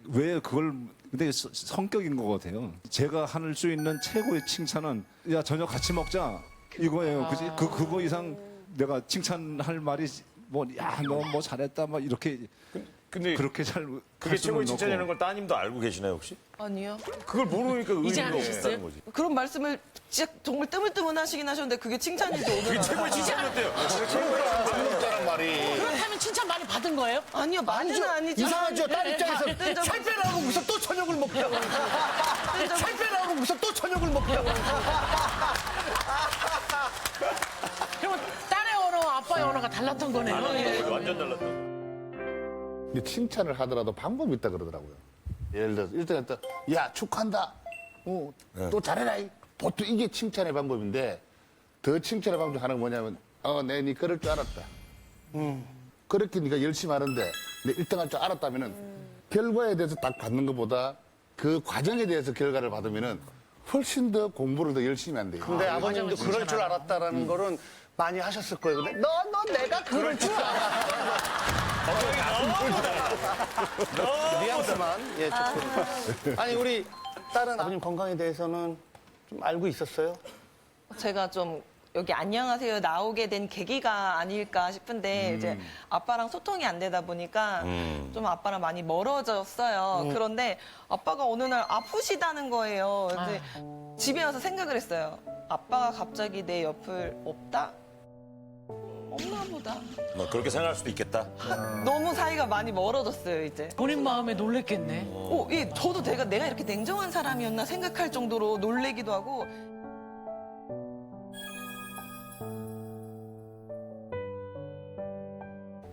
왜 그걸 근데 성격인 것 같아요. 제가 할 수 있는 최고의 칭찬은 야 저녁 같이 먹자 이거예요. 그지? 그거 이상 내가 칭찬할 말이 뭐 야 너 뭐 잘했다 막 이렇게 근데 그렇게 잘 그게 최고의 칭찬이라는 걸 따님도 알고 계시나요 혹시? 아니요. 그걸 모르니까 이제 의미가 아셨어요? 없다는 거지. 그런 말씀을 진짜 정말 뜨문뜨문 하시긴 하셨는데 그게 칭찬인지 오늘 그게 최고의 칭찬이었대요. 그게 최고의 칭찬이었다는 말이. 그렇다면 칭찬 많이 받은 거예요? 아니요, 많이는 아니지만 이상하죠. 딸 입장에서 뜬 적은 살 빼라고 무슨 또 저녁을 먹자고. 살 빼라고 무슨 또 저녁을 먹자고. 그러면 딸의 언어와 아빠의 언어가 달랐던 거네요. 예. 완전 달랐다. 근데 칭찬을 하더라도 방법이 있다 그러더라고요. 예를 들어서 일단 야 축하한다. 또 잘해라. 보통 이게 칭찬의 방법인데 더 칭찬의 방법 중 하나가 뭐냐면 내 네 그럴 줄 알았다. 그렇게 네가 열심히 하는데 내 1등 할 줄 알았다면은 결과에 대해서 딱 받는 것보다 그 과정에 대해서 결과를 받으면은 훨씬 더 공부를 더 열심히 한대요. 근데 아버님도 그럴 줄 알았다라는 거는 많이 하셨을 거예요. 근데 너 내가 그럴 줄 알았어. 뉘앙스만 예 조금. 아니 우리 딸은 아버님 건강에 대해서는 좀 알고 있었어요? 제가 좀 여기 안녕하세요 나오게 된 계기가 아닐까 싶은데 이제 아빠랑 소통이 안 되다 보니까 좀 아빠랑 많이 멀어졌어요. 그런데 아빠가 어느 날 아프시다는 거예요. 근데 집에 와서 생각을 했어요. 아빠가 갑자기 내 옆을 없다? 없나 보다. 뭐 그렇게 생각할 수도 있겠다. 너무 사이가 많이 멀어졌어요, 이제. 본인 마음에 놀랬겠네. 저도 내가 이렇게 냉정한 사람이었나 생각할 정도로 놀래기도 하고.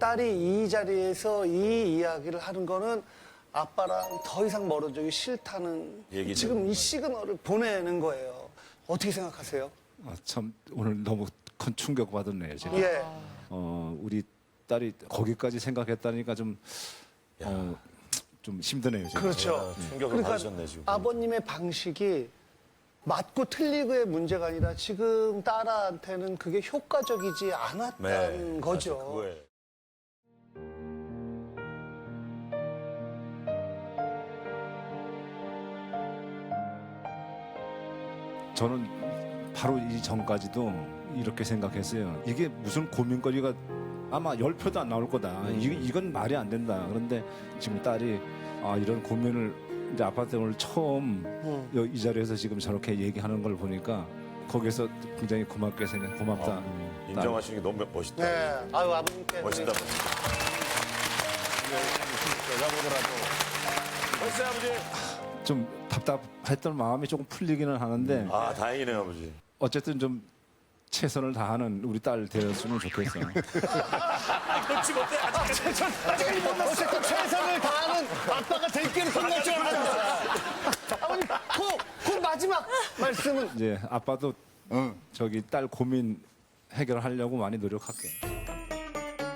딸이 이 자리에서 이 이야기를 하는 거는 아빠랑 더 이상 멀어지기 싫다는 얘기죠. 지금 이 시그널을 보내는 거예요. 어떻게 생각하세요? 참 오늘 너무 큰 충격 받았네요. 제가. 예. 우리 딸이 거기까지 생각했다니까 좀 힘드네요. 지금. 그렇죠. 충격을 받으셨네 지금. 아버님의 방식이 맞고 틀리고의 문제가 아니라 지금 딸한테는 그게 효과적이지 않았다는 거죠. 그거예요. 저는 바로 이 전까지도 이렇게 생각했어요. 이게 무슨 고민거리가 아마 10표도 안 나올 거다. 이건 말이 안 된다. 그런데 지금 딸이 이런 고민을 이제 아빠한테 오늘 처음 이 자리에서 지금 저렇게 얘기하는 걸 보니까 거기에서 굉장히 고맙게 고맙다. 인정하시는 게 너무 멋있다. 네. 아유 아버님께 멋있다. 여자보더라도 멋있어요 아버지. 좀 답답했던 마음이 조금 풀리기는 하는데 다행이네요 아버지. 어쨌든 좀 최선을 다하는 우리 딸 되었으면 좋겠어요. 그렇지 못해 아직까지 못 났어. 어쨌든 최선을 다하는 아빠가 될 길을 끝날 줄 알았어. 아버님 그 마지막 말씀은 이제 아빠도 저기 딸 고민 해결하려고 많이 노력할게.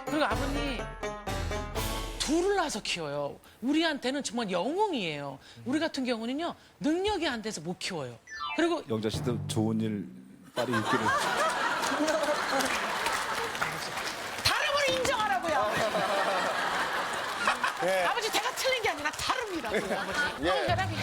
그리고 아버님 둘을 낳아서 키워요. 우리한테는 정말 영웅이에요. 우리 같은 경우는요 능력이 안 돼서 못 키워요. 그리고 영자 씨도 좋은 일 딸이 있기를. 다른 걸 인정하라고요. 예. 아버지 제가 틀린 게 아니라 다릅니다. 아버지. 예. 혈압이.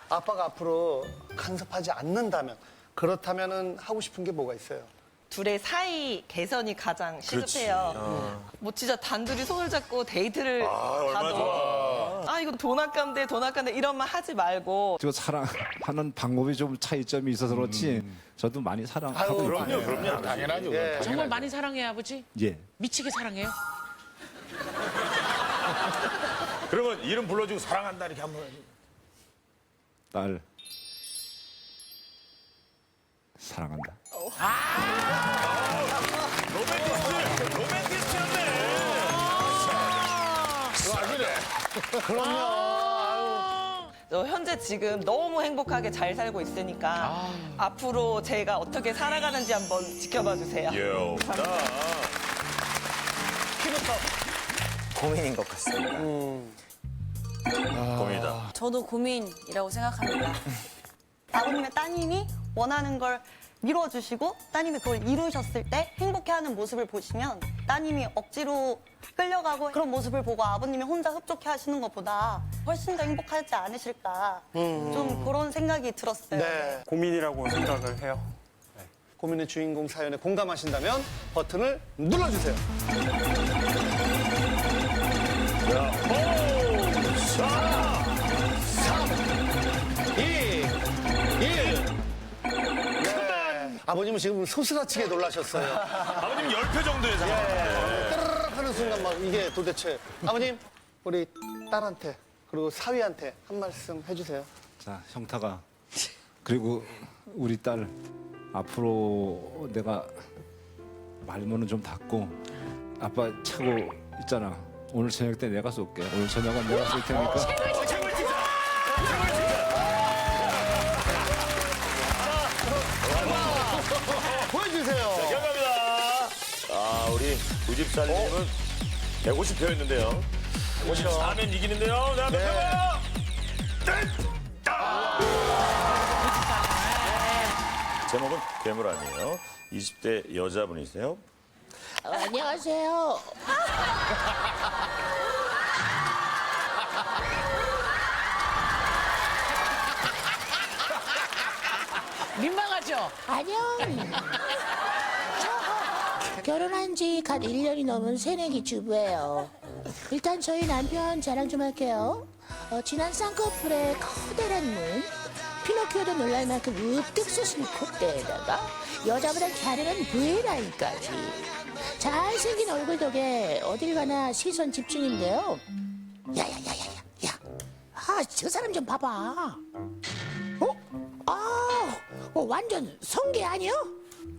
아빠가 앞으로 간섭하지 않는다면 그렇다면은 하고 싶은 게 뭐가 있어요? 둘의 사이 개선이 가장 시급해요. 뭐 진짜 단둘이 손을 잡고 데이트를 얼마나 가도 좋아. 아 이거 돈 아까운데 돈 아까운데 이런 말 하지 말고 저 사랑하는 방법이 좀 차이점이 있어서 그렇지 저도 많이 사랑하고 아유, 있거든요. 그럼요. 당연하죠. 예. 정말 많이 사랑해요, 아버지? 예. 미치게 사랑해요? 그러면 이름 불러주고 사랑한다 이렇게 한번 해야지. 딸 사랑한다. 현재 지금 너무 행복하게 잘 살고 있으니까 앞으로 제가 어떻게 살아가는지 한번 지켜봐 주세요. 고민인 것 같습니다. 고민이다. 저도 고민이라고 생각합니다. 아버님의 따님이 원하는 걸 이루어주시고 따님이 그걸 이루셨을 때 행복해하는 모습을 보시면 따님이 억지로 끌려가고 그런 모습을 보고 아버님이 혼자 흡족해 하시는 것보다 훨씬 더 행복하지 않으실까 좀 그런 생각이 들었어요. 네. 고민이라고 생각을 해요. 고민의 주인공 사연에 공감하신다면 버튼을 눌러주세요. 3, 2, 1. 네. 아버님은 지금 소스라치게 놀라셨어요. 아버님 10표 정도의 상황인데. 따르르 하는 순간 막 이게 도대체. 아버님, 우리 딸한테 그리고 사위한테 한 말씀 해주세요. 자, 형타가 그리고 우리 딸 앞으로 내가 말문은 좀 닫고 아빠 차고 있잖아. 오늘 저녁 때 내가 쏠게. 오늘 저녁은 내가 쏠 테니까. 보여주세요. 자, 결과입니다. 아, 우리 우집살님은 150표였는데요. 54면 이기는데요. 자, 몇 표가? 제목은 괴물 아니에요. 20대 여자분이세요. 안녕하세요. 민망하죠? 안녕. 결혼한 지 갓 1년이 넘은 새내기 주부예요. 일단 저희 남편 자랑 좀 할게요. 지난 쌍꺼풀에 커다란 눈, 피노키오도 놀랄 만큼 우뚝 솟은 콧대에다가 여자보다 갸름한 V라인까지. 잘생긴 얼굴 덕에 어딜 가나 시선 집중인데요. 야야야야야, 저 사람 좀 봐봐. 완전 성게 아니요?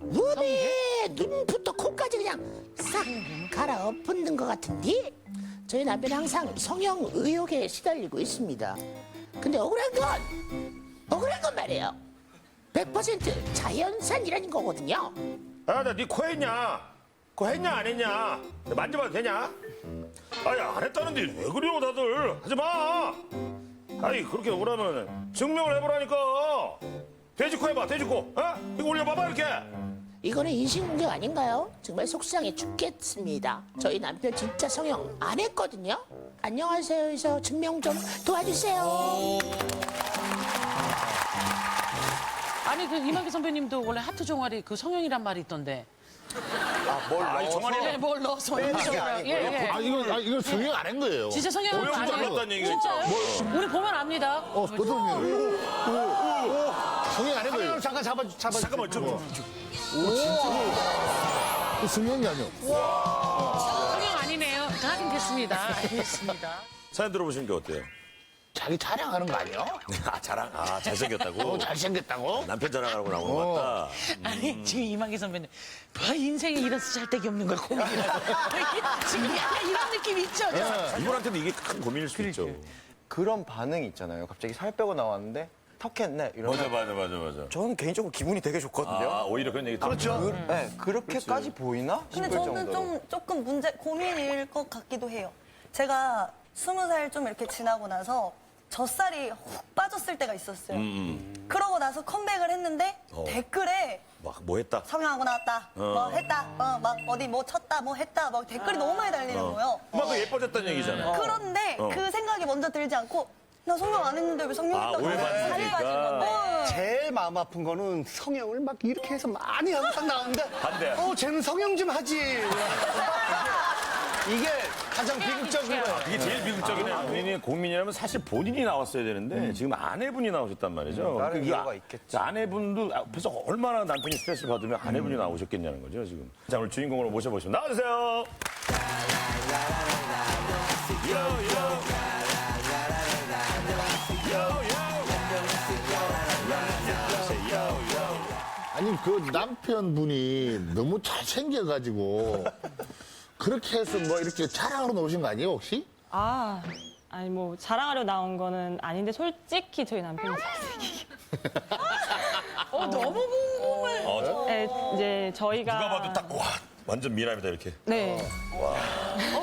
몸에 눈부터 코까지 그냥 싹 갈아엎는 것 같은데? 저희 남편은 항상 성형 의혹에 시달리고 있습니다. 근데 억울한 건 말이에요. 100% 자연산이라는 거거든요. 아, 나 네 코 했냐? 코 했냐, 안 했냐? 만져봐도 되냐? 아니, 안 했다는데 왜 그래요, 다들? 하지 마! 아이, 그렇게 억울하면 증명을 해보라니까! 돼지코 해봐, 돼지코! 어? 이거 올려봐봐, 이렇게! 이거는 인신공격 아닌가요? 정말 속상해 죽겠습니다. 저희 남편 진짜 성형 안 했거든요. 안녕하세요 해서 증명 좀 도와주세요. 아니 그 이만기 선배님도 원래 하트 종아리 그 성형이란 말이 있던데. 아니, 종아리 네, 뭘 넣어서 예. 이거 성형 안 한 거예요. 진짜 성형 오염 안 해요. 잘랐다는 얘기죠. 진짜요? 우리 보면 압니다. 성형 안 한 거예요. 잠깐 잡아주세요. 잠깐만, 성형이 아니요. 성형 아니네요. 확인됐습니다. 알겠습니다. 사연 들어보신 게 어때요? 자기 자랑하는 거 아니야? 아, 자랑. 아, 잘생겼다고? 잘생겼다고? 남편 자랑하라고 나온 것 같다. 아니 지금 이만기 선배님 뭐 인생에 이런 쓰잘데기 없는 걸 고민이라고 지금 약간 이런 느낌 있죠? 이분한테도 이게 큰 고민일 수 있죠. 그런 반응이 있잖아요. 갑자기 살 빼고 나왔는데 턱했네 이러면 맞아. 저는 개인적으로 기분이 되게 좋거든요. 아, 오히려 그런 얘기 그렇죠. 네, 그렇게까지 보이나? 근데 싶을 저는 정도로. 조금 고민일 것 같기도 해요. 제가 20살 좀 이렇게 지나고 나서 젖살이 훅 빠졌을 때가 있었어요. 그러고 나서 컴백을 했는데 댓글에 뭐 했다? 성형하고 나왔다, 뭐 했다, 막 어디 뭐 쳤다, 뭐 했다, 막 댓글이 너무 많이 달리는 거예요. 엄마도 예뻐졌다는 얘기잖아요. 그런데 그 생각이 먼저 들지 않고 나 성형 안 했는데 왜 성형했다고 오해받으니까. 제일 마음 아픈 거는 성형을 막 이렇게 해서 많이 하고 딱 나오는데 반대. 쟤는 성형 좀 하지. 이게 가장 비극적인 거예요. 이게 제일 비극적이네요. 본인이 고민이라면 사실 본인이 나왔어야 되는데 지금 아내분이 나오셨단 말이죠. 다른 그 이유가 있겠지. 아내분도 앞에서 얼마나 남편이 스트레스 받으면 아내분이 나오셨겠냐는 거죠, 지금. 자, 오늘 주인공으로 모셔보시면 나와주세요. 아니 그 남편분이 너무 잘생겨가지고 그렇게 해서 뭐 이렇게 자랑으로 나오신 거 아니에요 혹시? 아니 뭐 자랑하려 나온 거는 아닌데 솔직히 저희 남편이 잘생기게. 너무 궁금해. 네, 이제 저희가 누가 봐도 딱, 와, 완전 미남이다, 이렇게. 네.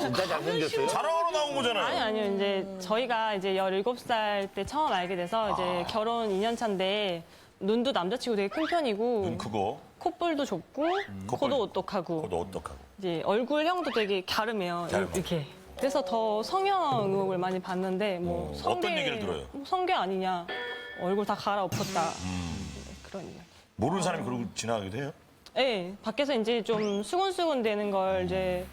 진짜 잘생겼어요? 자랑하러 나온 거잖아요. 아니요. 이제 저희가 이제 17살 때 처음 알게 돼서 이제 결혼 2년 차인데 눈도 남자치고 되게 큰 편이고 눈 크고, 콧볼도 좁고 코도 오똑하고 코도 어떡하고. 이제 얼굴형도 되게 갸름해요. 이렇게. 그래서 더 성형 의혹을 많이 받는데 뭐 성괴, 어떤 얘기를 들어요? 뭐 성괴 아니냐, 얼굴 다 갈아엎었다 그런 이야기. 모르는 사람이 그러고 지나가기도 해요? 네, 밖에서 이제 좀 수근수근 되는 걸 이제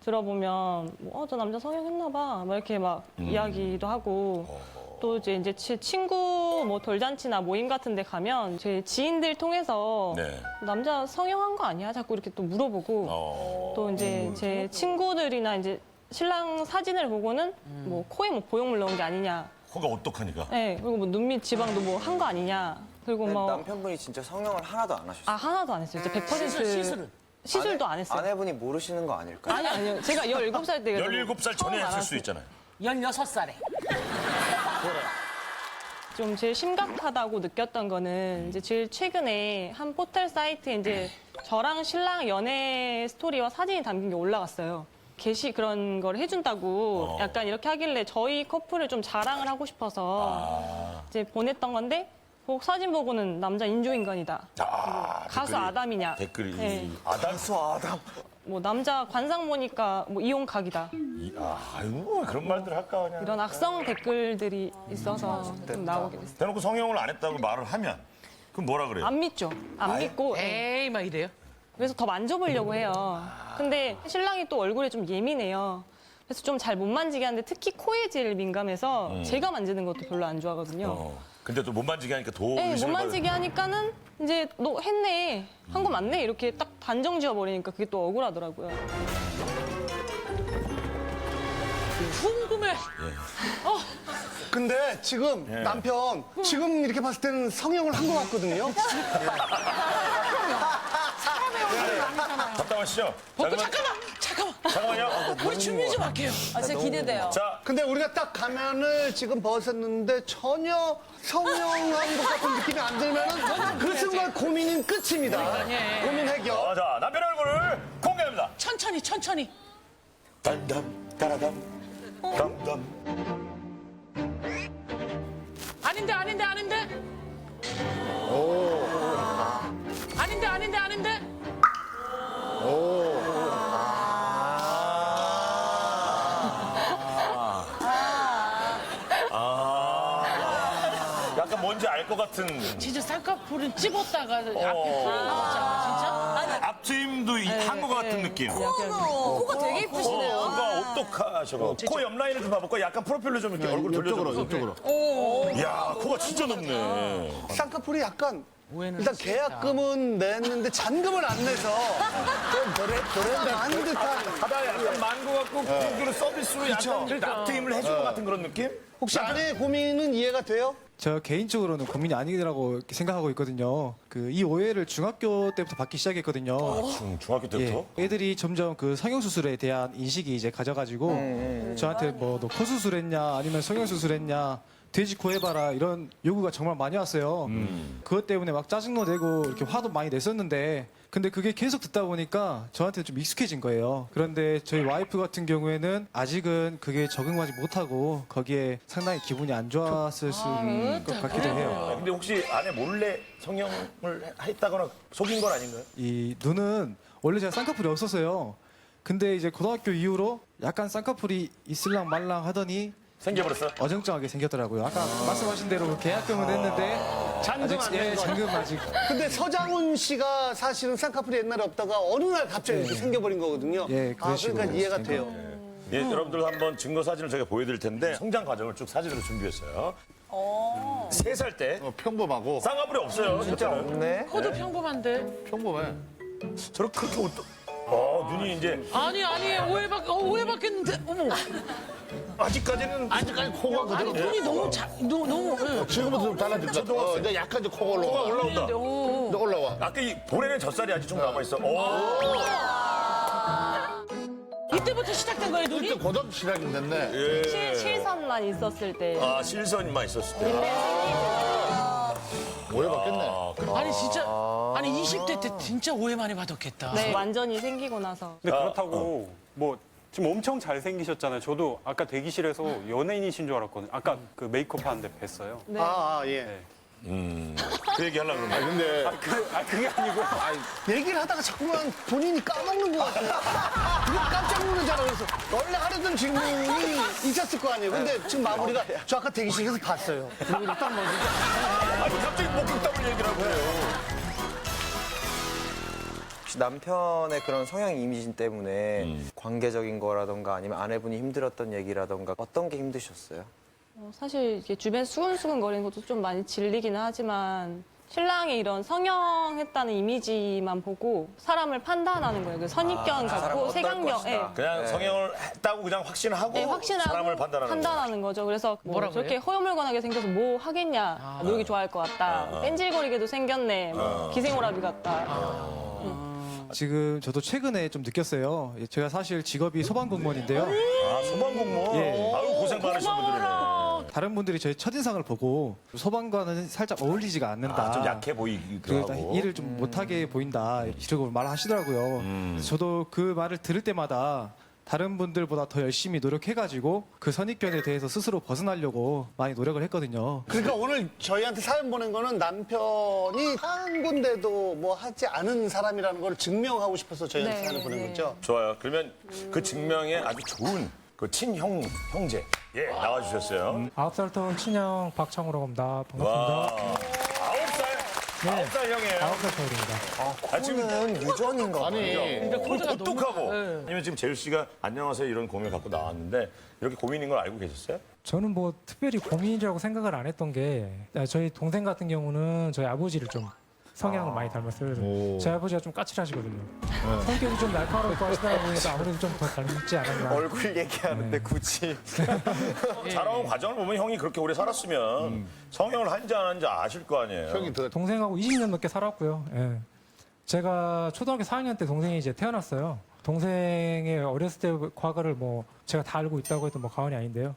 들어보면 저 남자 성형했나 봐, 막 이렇게 막 이야기도 하고 또 이제 제 친구 뭐 돌잔치나 모임 같은 데 가면 제 지인들 통해서 네. 남자 성형한 거 아니야? 자꾸 이렇게 또 물어보고 또 이제 제 친구들이나 이제 신랑 사진을 보고는 뭐 코에 뭐 보형물 넣은 게 아니냐. 코가 어떡하니까. 네, 그리고 뭐 눈밑 지방도 뭐 한 거 아니냐. 그리고 뭐 남편분이 진짜 성형을 하나도 안 하셨어요. 하나도 안 했어요. 진짜 100% 시술도 안 했어요. 아내분이 모르시는 거 아닐까요? 아니요. 제가 17살 때 17살 전에 했을 수 있잖아요. 16살에. 좀 제일 심각하다고 느꼈던 거는 이제 제일 최근에 한 포털 사이트에 이제 저랑 신랑 연애 스토리와 사진이 담긴 게 올라갔어요. 게시 그런 걸 해준다고 약간 이렇게 하길래 저희 커플을 좀 자랑을 하고 싶어서 이제 보냈던 건데 그 사진 보고는 남자 인조인간이다. 가수 댓글이, 아담이냐. 댓글이. 네. 가수 아담. 뭐 남자 관상 보니까 뭐 이용 각이다. 아유, 그런 말들 할까, 그냥. 이런 악성 댓글들이 있어서 좀 나오게 됐어요. 대놓고 성형을 안 했다고 말을 하면, 그럼 뭐라 그래요? 안 믿죠. 안 믿고. 에이, 막 이래요. 그래서 더 만져보려고 해요. 근데 신랑이 또 얼굴에 좀 예민해요. 그래서 좀 잘 못 만지게 하는데 특히 코에 제일 민감해서 제가 만지는 것도 별로 안 좋아하거든요. 근데 또 못 만지게 하니까 더 네, 못 의심을 만지게 하니까는 이제 너 했네, 한 거 맞네 이렇게 딱 단정 지어버리니까 그게 또 억울하더라고요. 궁금해. 근데 지금 남편 지금 이렇게 봤을 때는 성형을 한 것 같거든요. 사람의 얼굴은 아니잖아요. 갔다 와시죠. 잠깐만요. 우리 준비 좀 할게요. 진짜 기대돼요. 자, 근데 우리가 딱 가면을 지금 벗었는데 전혀 성형한 것 같은 느낌이 안 들면 그 순간 고민은 끝입니다. 고민 해결. 자, 남편의 얼굴을 공개합니다. 천천히. 단담, 따라담, 담담. 아닌데. 아닌데. 약간 뭔지 알 것 같은. 진짜 쌍꺼풀은 찝었다가 앞에 풀린 거 같지 않아, 진짜? 앞트임도 한 것 같은 느낌. 코가 되게 이쁘시네요. 코가 어떡하셔. 코 옆라인을 좀 봐볼까? 약간 프로필로 좀 이렇게 얼굴 돌려줘. 이쪽으로. 이야, 코가 진짜 높네. 쌍꺼풀이 약간 일단 계약금은 냈는데 잔금을 안 내서 좀 도렌다 듯한. 하다가 약간 만구 갖고 공주를 서비스로 약간 앞트임을 해줄 것 같은 그런 느낌? 혹시 아내의 고민은 이해가 돼요? 저 개인적으로는 고민이 아니라고 생각하고 있거든요. 이 오해를 중학교 때부터 받기 시작했거든요. 중학교 때부터? 애들이 점점 그 성형 수술에 대한 인식이 이제 가져가지고 저한테 뭐 너 코 수술했냐 아니면 성형 수술했냐 돼지 구해봐라 이런 요구가 정말 많이 왔어요. 그것 때문에 막 짜증도 내고 이렇게 화도 많이 냈었는데 근데 그게 계속 듣다 보니까 저한테 좀 익숙해진 거예요. 그런데 저희 와이프 같은 경우에는 아직은 그게 적응하지 못하고 거기에 상당히 기분이 안 좋았을 것 같기도 해요. 근데 혹시 아내 몰래 성형을 했다거나 속인 건 아닌가요? 이 눈은 원래 제가 쌍꺼풀이 없었어요. 근데 이제 고등학교 이후로 약간 쌍꺼풀이 있을랑 말랑 하더니 생겨버렸어? 어정쩡하게 생겼더라고요. 아까 말씀하신 대로 계약금은 했는데 잔금 안 낸 거. 잔금 아직. 근데 서장훈 씨가 사실은 쌍꺼풀이 옛날에 없다가 어느 날 갑자기 이렇게 생겨버린 거거든요. 예, 아, 그런 식으로 그러니까 이해가 돼요. 예, 여러분들 한번 증거 사진을 제가 보여드릴 텐데 성장 과정을 쭉 사진으로 준비했어요. 3살 때 평범하고 쌍꺼풀이 없어요. 진짜 저는. 없네. 코도 평범한데. 평범해. 저렇게 그렇게 눈이 이제 아니 오해받겠는데. 어머. 아직까지는 코가 아니 그대로. 눈이 너무 너무. 예. 지금부터 좀 달라졌다. 이제 약간 이제 코가 코가 올라와. 올라온다. 오. 이제 올라와. 아까 이 볼에는 젖살이 아직 좀 남아있어. 이때부터 시작된 거예요 눈이? 그때 고등학교 시작이 됐네. 예. 실선만 있었을 때. 아, 실선만 있었을 때. 오해받겠네. 아니 진짜 아니 20대 때 진짜 오해 많이 받았겠다. 네, 완전히 생기고 나서. 근데 그렇다고 뭐 지금 엄청 잘생기셨잖아요. 저도 아까 대기실에서 연예인이신 줄 알았거든요. 아까 그 메이크업 하는데 뵀어요. 네. 예. 그 얘기 하려고 그러는데. 근데 그게 아니고 얘기를 하다가 자꾸만 본인이 까먹는 것 같아요. 이거 깜짝 놀라잖아. 그래서 원래 하려던 질문이 있었을 거 아니에요. 근데 지금 마무리가 저 아까 대기실에서 봤어요. 그리고 일단 먼저 아니, 갑자기 목격담을 얘기를 하고 그래요. 혹시 남편의 그런 성형 이미지 때문에 관계적인 거라던가 아니면 아내분이 힘들었던 얘기라던가 어떤 게 힘드셨어요? 사실 이게 주변 수근수근 거리는 것도 좀 많이 질리기는 하지만 신랑이 이런 성형했다는 이미지만 보고 사람을 판단하는 거예요. 그 선입견 사람 갖고 어떨 색안경. 것이다. 그냥 성형을 했다고 그냥 확신하고, 네, 확신하고 사람을 판단하는 거죠. 그래서 뭐 뭐라고 저렇게 해요? 허여물건하게 생겨서 뭐 하겠냐. 놀기 좋아할 것 같다. 뺀질거리게도 생겼네. 뭐 기생오라비 같다. 지금 저도 최근에 좀 느꼈어요. 제가 사실 직업이 소방공무원인데요. 아, 소방공무원? 예. 아유, 고생 많으신 분들이네. 다른 분들이 저희 첫인상을 보고 소방관은 살짝 어울리지가 않는다. 아, 좀 약해 보이기도 그래서 하고. 일을 좀 못하게 보인다. 이러고 말하시더라고요. 그래서 저도 그 말을 들을 때마다 다른 분들보다 더 열심히 노력해가지고 그 선입견에 대해서 스스로 벗어나려고 많이 노력을 했거든요. 그러니까 오늘 저희한테 사연 보낸 거는 남편이 한 군데도 뭐 하지 않은 사람이라는 걸 증명하고 싶어서 저희한테 네, 사연을 보낸 네. 거죠. 좋아요. 그러면 그 증명에 아주 좋은 그 형제. 예, 나와주셨어요. 9살 터 친형 박창호라고 합니다. 반갑습니다. 와, 9살 형이에요. 9살 터입니다. 코는 유전인가 봐요. 똑똑하고. 아니면 지금 재율 씨가 안녕하세요 이런 고민을 갖고 나왔는데 이렇게 고민인 걸 알고 계셨어요? 저는 뭐 특별히 고민이라고 생각을 안 했던 게 저희 동생 같은 경우는 저희 아버지를 좀 성향을 많이 닮았어요. 그래서 저희 아버지가 좀 까칠하시거든요. 성격이 좀 날카롭고 하시다 보니까 아무래도 좀 더 닮지 않았나. 얼굴 얘기하는데 굳이. 자라온 과정을 보면 형이 그렇게 오래 살았으면 성형을 한지 안 한지 아실 거 아니에요. 동생하고 20년 넘게 살았고요. 예. 제가 초등학교 4학년 때 동생이 이제 태어났어요. 동생의 어렸을 때 과거를 뭐 제가 다 알고 있다고 해도 뭐 과언이 아닌데요.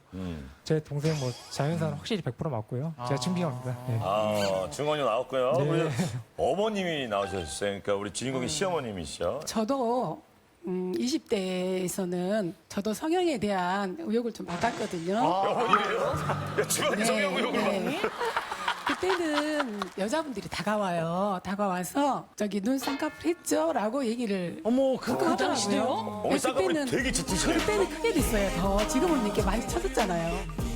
제 동생 뭐 자연사는 확실히 100% 맞고요. 제가 증빙합니다. 예. 아, 증언이 나왔고요. 네. 우리 어머님이 나오셨어요. 그러니까 우리 주인공이 시어머님이시죠. 저도 20대에서는 저도 성형에 대한 의혹을 좀 받았거든요. 어머니래요? 야, 집안이 성형 의혹을 받네. 그때는 여자분들이 다가와서 저기 눈 쌍꺼풀 했죠? 라고 얘기를 그 당시에요? 어머니 쌍꺼풀이 되게 짙으시네요. 그때는 크게 됐어요. 더 지금은 이렇게 많이 쳐졌잖아요.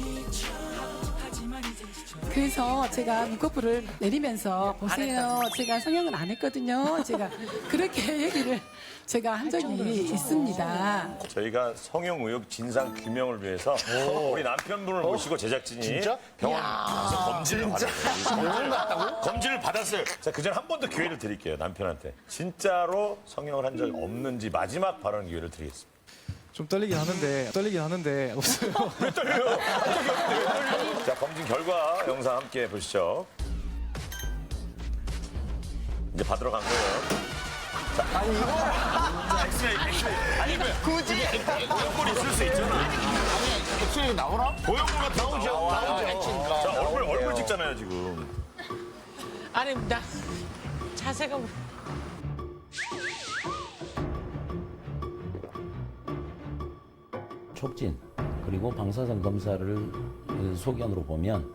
그래서 제가 눈꺼풀을 내리면서 보세요. 제가 성형은 안 했거든요. 제가 그렇게 얘기를 제가 한 적이 있습니다. 저희가 성형 의혹 진상 규명을 위해서 우리 남편분을 모시고 제작진이 진짜? 병원 가서 검진을 받았어요. 검진을 받았어요. 자, 그전 한 번 더 기회를 드릴게요, 남편한테. 진짜로 성형을 한 적이 없는지 마지막 발언 기회를 드리겠습니다. 좀 떨리긴 하는데 없어요. 왜 떨려요? 한 적이 없는데 왜 떨려? 자, 검진 결과 영상 함께 보시죠. 이제 받으러 간 거예요. 자, 아니 이거 엑스레이. 아니 굳이 오염물이 있을 수 있잖아. 실제 나오나? 보형물 같은 거 나오죠. 나오죠. 자, 얼굴 찍잖아요, 지금. 아니 나 자세가 촉진 그리고 방사선 검사를 소견으로 보면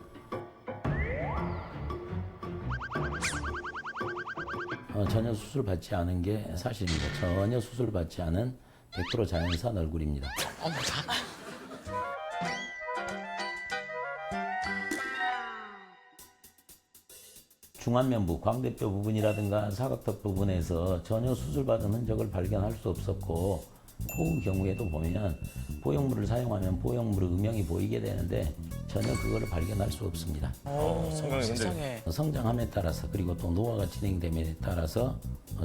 전혀 수술 받지 않은 게 사실입니다. 전혀 수술 받지 않은 100% 자연산 얼굴입니다. 중안면부, 광대뼈 부분이라든가 사각턱 부분에서 전혀 수술받은 흔적을 발견할 수 없었고 코 경우에도 보면 보형물을 사용하면 보형물의 음영이 보이게 되는데 전혀 그거를 발견할 수 없습니다. 성장함에 따라서 그리고 또 노화가 진행됨에 따라서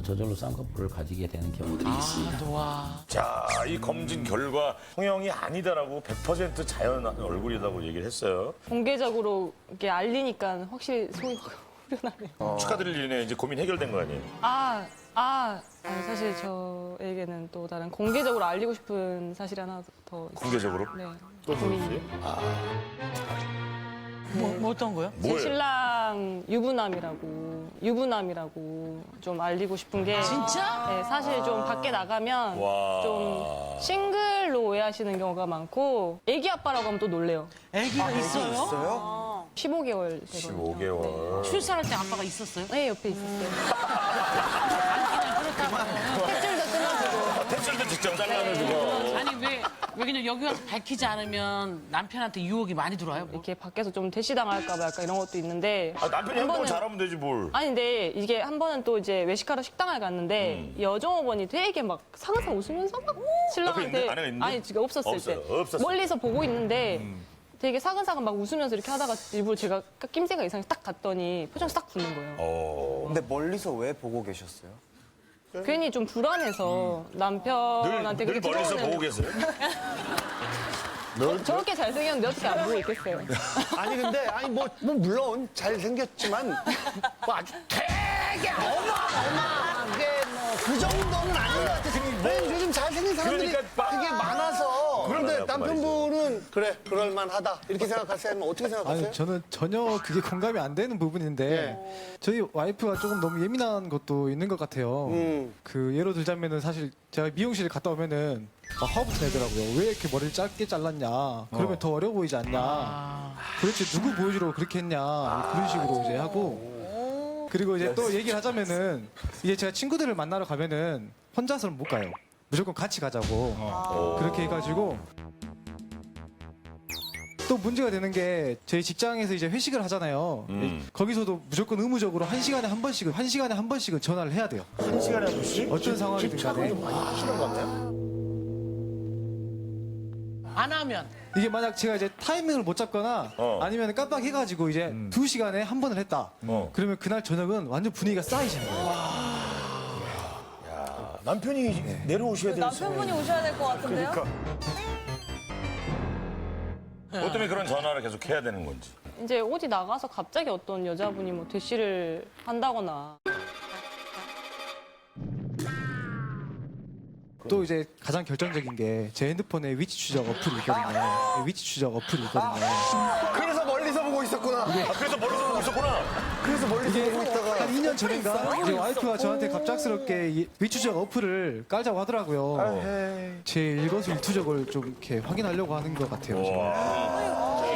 저절로 쌍꺼풀을 가지게 되는 경우들이 있습니다. 자, 이 검진 결과 성형이 아니다라고 100% 자연 얼굴이라고 얘기를 했어요. 공개적으로 이렇게 알리니까 확실히 속이 후련하네요. 축하드릴 일이네. 이제 고민 해결된 거 아니에요? 사실 저에게는 또 다른 공개적으로 알리고 싶은 사실이 하나 더 있어요. 공개적으로? 네. 또 고민이. 뭐 어떤 거요? 제 신랑 유부남이라고 좀 알리고 싶은 게 진짜? 네, 사실 좀 밖에 나가면 와. 좀 싱글로 오해하시는 경우가 많고 애기 아빠라고 하면 또 놀래요. 애기가 있어요? 15개월 되거든요. 15개월. 출산할 때 아빠가 있었어요? 네, 옆에 있었어요. 탯줄도 끊어주고. 텍스tur도 직접 잘라주고. 아니 왜 그냥 여기 와서 밝히지 않으면 남편한테 유혹이 많이 들어와요? 뭐? 이렇게 밖에서 좀 대시당할까 봐 약간 이런 것도 있는데. 남편이 행동을 잘하면 되지 뭘. 아니 근데 이게 한 번은 또 이제 외식하러 식당을 갔는데 여종업원이 되게 막 상상 웃으면서 막 신랑한테 아내가 있는데? 아니 지금 없었을 때 없었어요. 멀리서 보고 있는데 되게 사근사근 막 웃으면서 이렇게 하다가 일부러 제가 낌새가 이상해서 딱 갔더니 표정이 딱 굳는 거예요. 근데 멀리서 왜 보고 계셨어요? 괜히 좀 불안해서 남편한테 늘 그렇게 멀리서 들어오는- 보고 계세요? 저렇게 잘생겼는데 어떻게 안 보고 있겠어요? 아니 근데 뭐 물론 잘생겼지만 뭐 아주 되게 어마어마하게 뭐 그 정도는 아닌 것 같아요. 요즘 잘생긴 사람들이 그러니까 되게 많아서. 그런데 그러네요, 그 남편분은 그래 그럴만하다 이렇게 생각하세요? 아니면 어떻게 생각하세요? 아니 저는 전혀 그게 공감이 안 되는 부분인데 저희 와이프가 조금 너무 예민한 것도 있는 것 같아요. 그 예로 들자면은 사실 제가 미용실 갔다 오면은 막 화부터 내더라고요. 왜 이렇게 머리를 짧게 잘랐냐? 그러면 더 어려 보이지 않냐? 도대체 누구 보여주려고 그렇게 했냐? 그런 식으로 이제 하고. 그리고 이제 또 얘기를 하자면은 이제 제가 친구들을 만나러 가면은 혼자서는 못 가요. 무조건 같이 가자고. 그렇게 해가지고. 또 문제가 되는 게 저희 직장에서 이제 회식을 하잖아요. 거기서도 무조건 의무적으로 한 시간에 한 번씩은 전화를 해야 돼요. 한 시간에 한 번씩? 어떤 상황이든 간에. 하시는 거 같아요? 안 하면 이게 만약 제가 이제 타이밍을 못 잡거나 아니면 깜빡해가지고 이제 2시간에 한 번을 했다. 그러면 그날 저녁은 완전 분위기가 쌓이시는 거예요. 남편이 내려오셔야 돼요. 남편분이 오셔야 될 것 같은데요? 뭐 때문에 그런 전화를 계속 해야 되는 건지. 이제 어디 나가서 갑자기 어떤 여자분이 뭐 대시를 한다거나 또 이제 가장 결정적인 게 제 핸드폰에 위치 추적 어플이 있거든요. 위치 추적 어플이 있거든요. 그래서 멀리서 보고 있었구나. 그래서 멀리서 보고 있었구나. 그래서 멀리서 보고 있다가 한 2년 전인가 이제 와이프가 저한테 갑작스럽게 이 위치 추적 어플을 깔자고 하더라고요. 제 일거수일투족을 좀 이렇게 확인하려고 하는 것 같아요.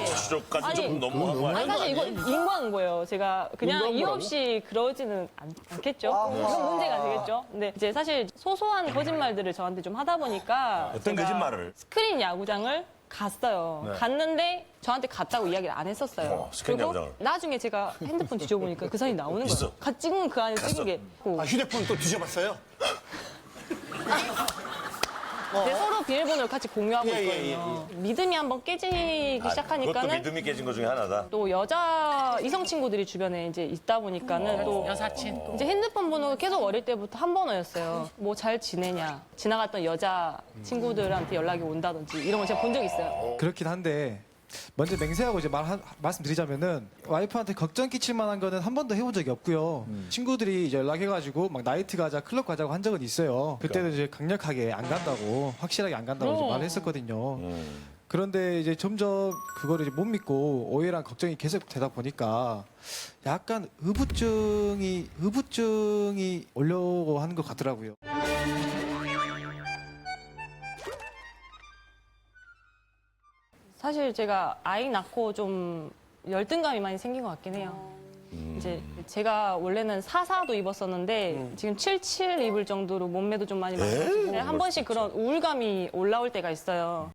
추적까지 좀 너무한 거 아니 아니야? 사실 이거 인과한 거예요. 제가 그냥 이유 없이 그러지는 않겠죠. 이건 문제가 되겠죠. 근데 이제 사실 소소한 거짓말들을 저한테 좀 하다 보니까 어떤 제가 거짓말을? 스크린 야구장을 갔어요. 네. 갔는데 저한테 갔다고 이야기를 안 했었어요. 스크린 그리고 야구장을. 나중에 제가 핸드폰 뒤져보니까 그 사진이 나오는 거예요. 있어. 찍은 그 안에 찍은 게. 휴대폰 또 뒤져봤어요? 네, 서로 비밀번호를 같이 공유하고 예, 있거든요. 믿음이 한번 깨지기 그것도 시작하니까는 믿음이 깨진 것 중에 하나다. 또 여자 이성 친구들이 주변에 이제 있다 보니까는 또 여사친. 이제 핸드폰 번호가 계속 어릴 때부터 한 번호였어요. 뭐 잘 지내냐. 지나갔던 여자 친구들한테 연락이 온다든지 이런 걸 제가 본 적이 있어요. 그렇긴 한데 먼저 맹세하고 이제 말씀드리자면은 와이프한테 걱정 끼칠 만한 거는 한 번도 해본 적이 없고요. 친구들이 이제 연락해가지고 막 나이트 가자, 클럽 가자고 한 적은 있어요. 그때는 이제 강력하게 안 간다고, 확실하게 안 간다고 이제 말을 했었거든요. 그런데 이제 점점 그거를 이제 못 믿고 오해랑 걱정이 계속 되다 보니까 약간 의부증이 오려고 하는 것 같더라고요. 사실 제가 아이 낳고 좀 열등감이 많이 생긴 것 같긴 해요. 이제 제가 원래는 44도 입었었는데 지금 77 입을 정도로 몸매도 좀 많이 많아지고 한 번씩 그런 우울감이 올라올 때가 있어요.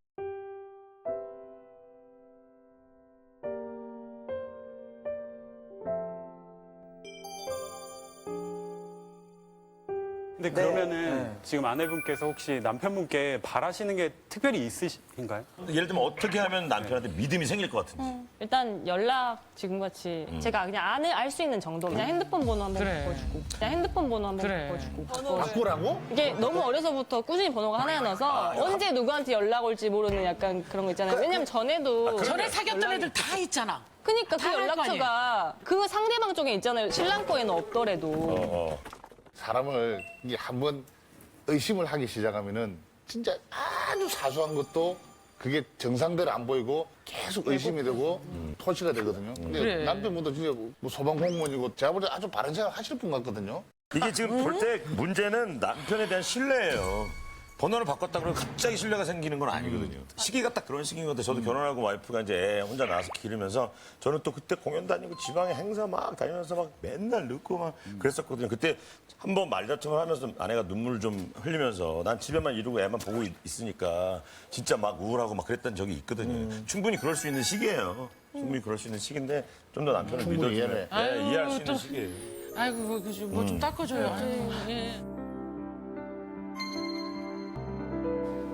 근데 그러면은 지금 아내분께서 혹시 남편분께 바라시는 게 특별히 있으신가요? 예를 들면 어떻게 하면 남편한테 믿음이 생길 것 같은지. 일단 연락 지금같이 제가 그냥 안을 알 수 있는 정도 그냥 핸드폰 번호 한번 바꿔주고 그냥 핸드폰 번호 한번 바꿔주고 바꾸라고? 이게 너무 어려서부터 꾸준히 번호가 하나가 나서 언제 누구한테 연락 올지 모르는 약간 그런 거 있잖아요. 왜냐면 전에도 전에 사귀었던 애들 다 있잖아. 그니까 그 다 할 거 연락처가 그 상대방 쪽에 있잖아요. 신랑 거에는 없더라도. 사람을 이게 한번 의심을 하기 시작하면은 진짜 아주 사소한 것도 그게 정상대로 안 보이고 계속 의심이 되고 토시가 되거든요. 근데 그래. 남편분도 진짜 뭐 소방공무원이고 제가 볼 때 아주 바른 생각 하실 분 같거든요. 이게 지금 볼 때 문제는 남편에 대한 신뢰예요. 번호를 바꿨다 그러면 갑자기 신뢰가 생기는 건 아니거든요. 시기가 딱 그런 시기인 것 같아요. 저도 결혼하고 와이프가 이제 애 혼자 나와서 기르면서 저는 또 그때 공연 다니고 지방에 행사 막 다니면서 막 맨날 늦고 막 그랬었거든요. 그때 한번 말다툼을 하면서 아내가 눈물 좀 흘리면서 난 집에만 이러고 애만 보고 있으니까 진짜 막 우울하고 막 그랬던 적이 있거든요. 충분히 그럴 수 있는 시기예요. 충분히 그럴 수 있는 시기인데 좀 더 남편을 충분히 믿어주면 아유, 이해할 수 있는 또- 시기예요. 아이고 뭐 좀 닦아줘요. 아유, 예.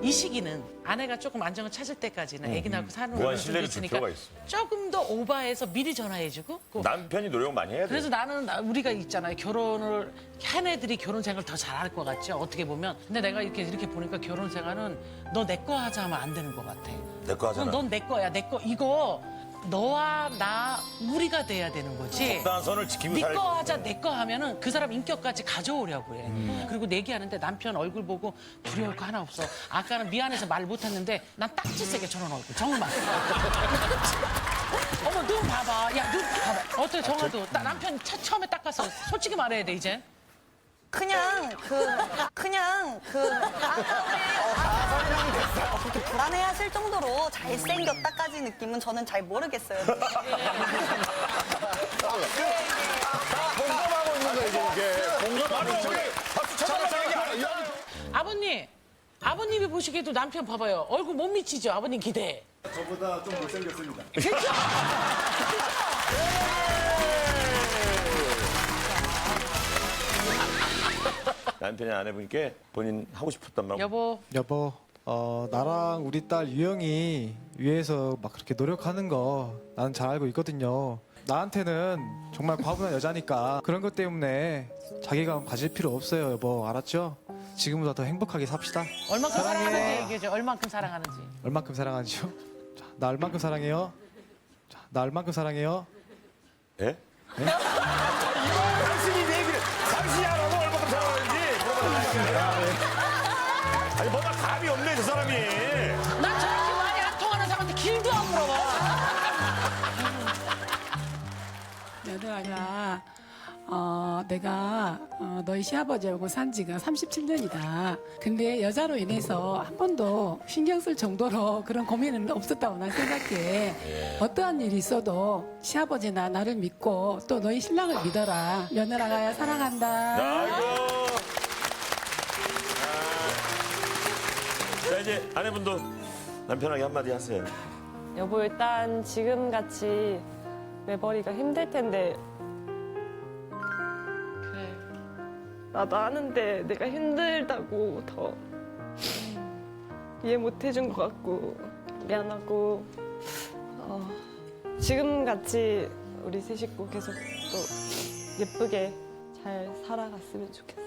이 시기는 아내가 조금 안정을 찾을 때까지는 아기 낳고 사는 무한 부분도 신뢰를 줄 있으니까 필요가 있어. 조금 더 오버해서 미리 전화해주고 남편이 노력 많이 해야 돼. 그래서 나는 우리가 있잖아요. 결혼을 한 애들이 결혼 생활을 더 잘할 것 같죠. 어떻게 보면. 근데 내가 이렇게 보니까 결혼 생활은 너 내 거 하자 하면 안 되는 것 같아. 내 거 하잖아. 넌 내 거야. 내 거 이거 너와 나 우리가 돼야 되는 거지. 적당한 선을 지키고 네 살고. 거 하자 내 거 하면은 그 사람 인격까지 가져오려고 해. 그리고 내기하는데 남편 얼굴 보고 두려울 거 하나 없어. 아까는 미안해서 말 못했는데 난 딱지 세게 저런 얼굴 정말. 어머 눈 봐봐. 야 눈 봐봐. 어때 정화도 남편 처음에 닦아서 솔직히 말해야 돼 이제. 그냥 그렇게 불안해하실 정도로 잘생겼다까지 느낌은 저는 잘 모르겠어요. 공감하고 있는 거예요, 이게. 공감하고 있는 거예요. 아버님이 보시기에도 남편 봐봐요. 얼굴 못 미치죠? 아버님 기대. 저보다 좀 못생겼습니다. 남편이 아내분께 본인 하고 싶었던 말. 여보. 나랑 우리 딸 유영이 위해서 막 그렇게 노력하는 거 나는 잘 알고 있거든요. 나한테는 정말 과분한 여자니까 그런 것 때문에 자기가 가질 필요 없어요, 여보. 알았죠? 지금보다 더 행복하게 삽시다. 얼만큼 사랑해. 사랑하는지 얘기해줘. 얼만큼 사랑하는지. 얼만큼 사랑하지요? 자, 나 얼만큼 사랑해요? 자, 나 얼만큼 사랑해요? 예? 당신이 내 얘기를 당신이 알아서 얼마큼 사랑하는지 아니 뭐가 감이 없네 저 사람이. 난 저렇게 말이 안 통하는 사람한테 길도 안 물어봐. 여동아가 내가 너희 시아버지하고 산 지가 37년이다. 근데 여자로 인해서 한 번도 신경 쓸 정도로 그런 고민은 없었다고 난 생각해. 어떠한 일이 있어도 시아버지나 나를 믿고 또 너희 신랑을 믿어라. 며느라가 사랑한다. 아이고. 자 이제 아내분도 남편에게 한마디 하세요. 여보 일단 지금같이 매버리가 힘들 텐데 나도 아는데 내가 힘들다고 더 이해 못 해준 것 같고 미안하고 지금같이 우리 세 식구 계속 또 예쁘게 잘 살아갔으면 좋겠어.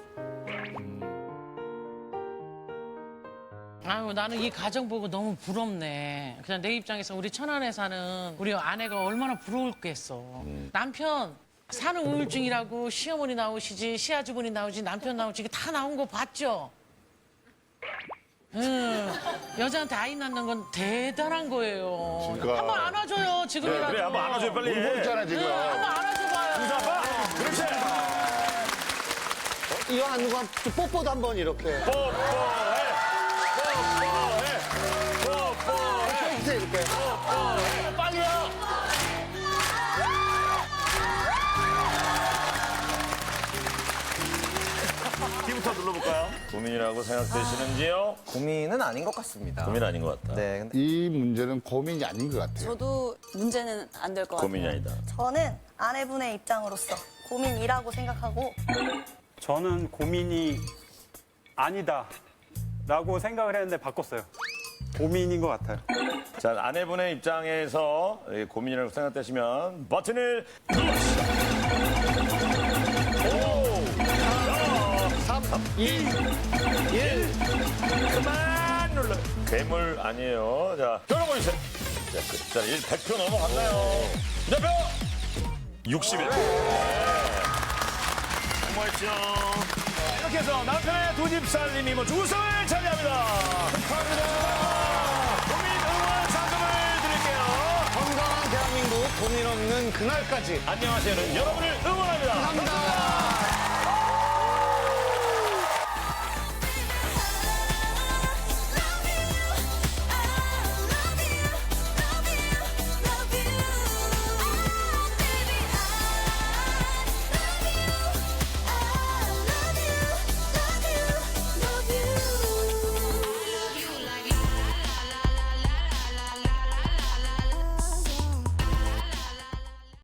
아유 나는 이 가정 보고 너무 부럽네. 그냥 내 입장에서 우리 천안에 사는 우리 아내가 얼마나 부러울겠어. 남편 사는 우울증이라고 시어머니 나오시지 시아주머니 나오지 남편 나오지 이게 다 나온 거 봤죠? 여자한테 아이 낳는 건 대단한 거예요. 그러니까. 한번 안아줘요, 지금이라도. 그래, 한번 안아줘요, 빨리. 울고 있잖아, 지금. 한번 안아줘봐요. 잡아. 그렇지. 이거 안 누가 뽀뽀도 한번 이렇게. 뽀뽀해. 해주세요, 이렇게. 빨리요. 키부터 눌러볼까요? 고민이라고 생각되시는지요? 고민은 아닌 것 같습니다. 고민 아닌 것 같다. 네, 근데 이 문제는 고민이 아닌 것 같아요. 저도 문제는 안 될 것 같아요. 고민이 아니다. 저는 아내분의 입장으로서 고민이라고 생각하고 저는 고민이 아니다라고 생각을 했는데 바꿨어요. 고민인 것 같아요. 자, 아내분의 입장에서 고민이라고 생각되시면 버튼을 눌러주시죠. 3, 2, 1. 그만 눌러. 괴물 아니에요. 자, 결혼 보이세요. 자, 100표 넘어갔나요? 대표 61표. 고마웠죠. 이렇게 해서 남편의 두 집 살림이 먼저 우승을 차지합니다. 축하합니다. 국민 응원 상금을 드릴게요. 건강한 대한민국 고민 없는 그날까지. 안녕하세요는 여러분을 응원합니다. 감사합니다.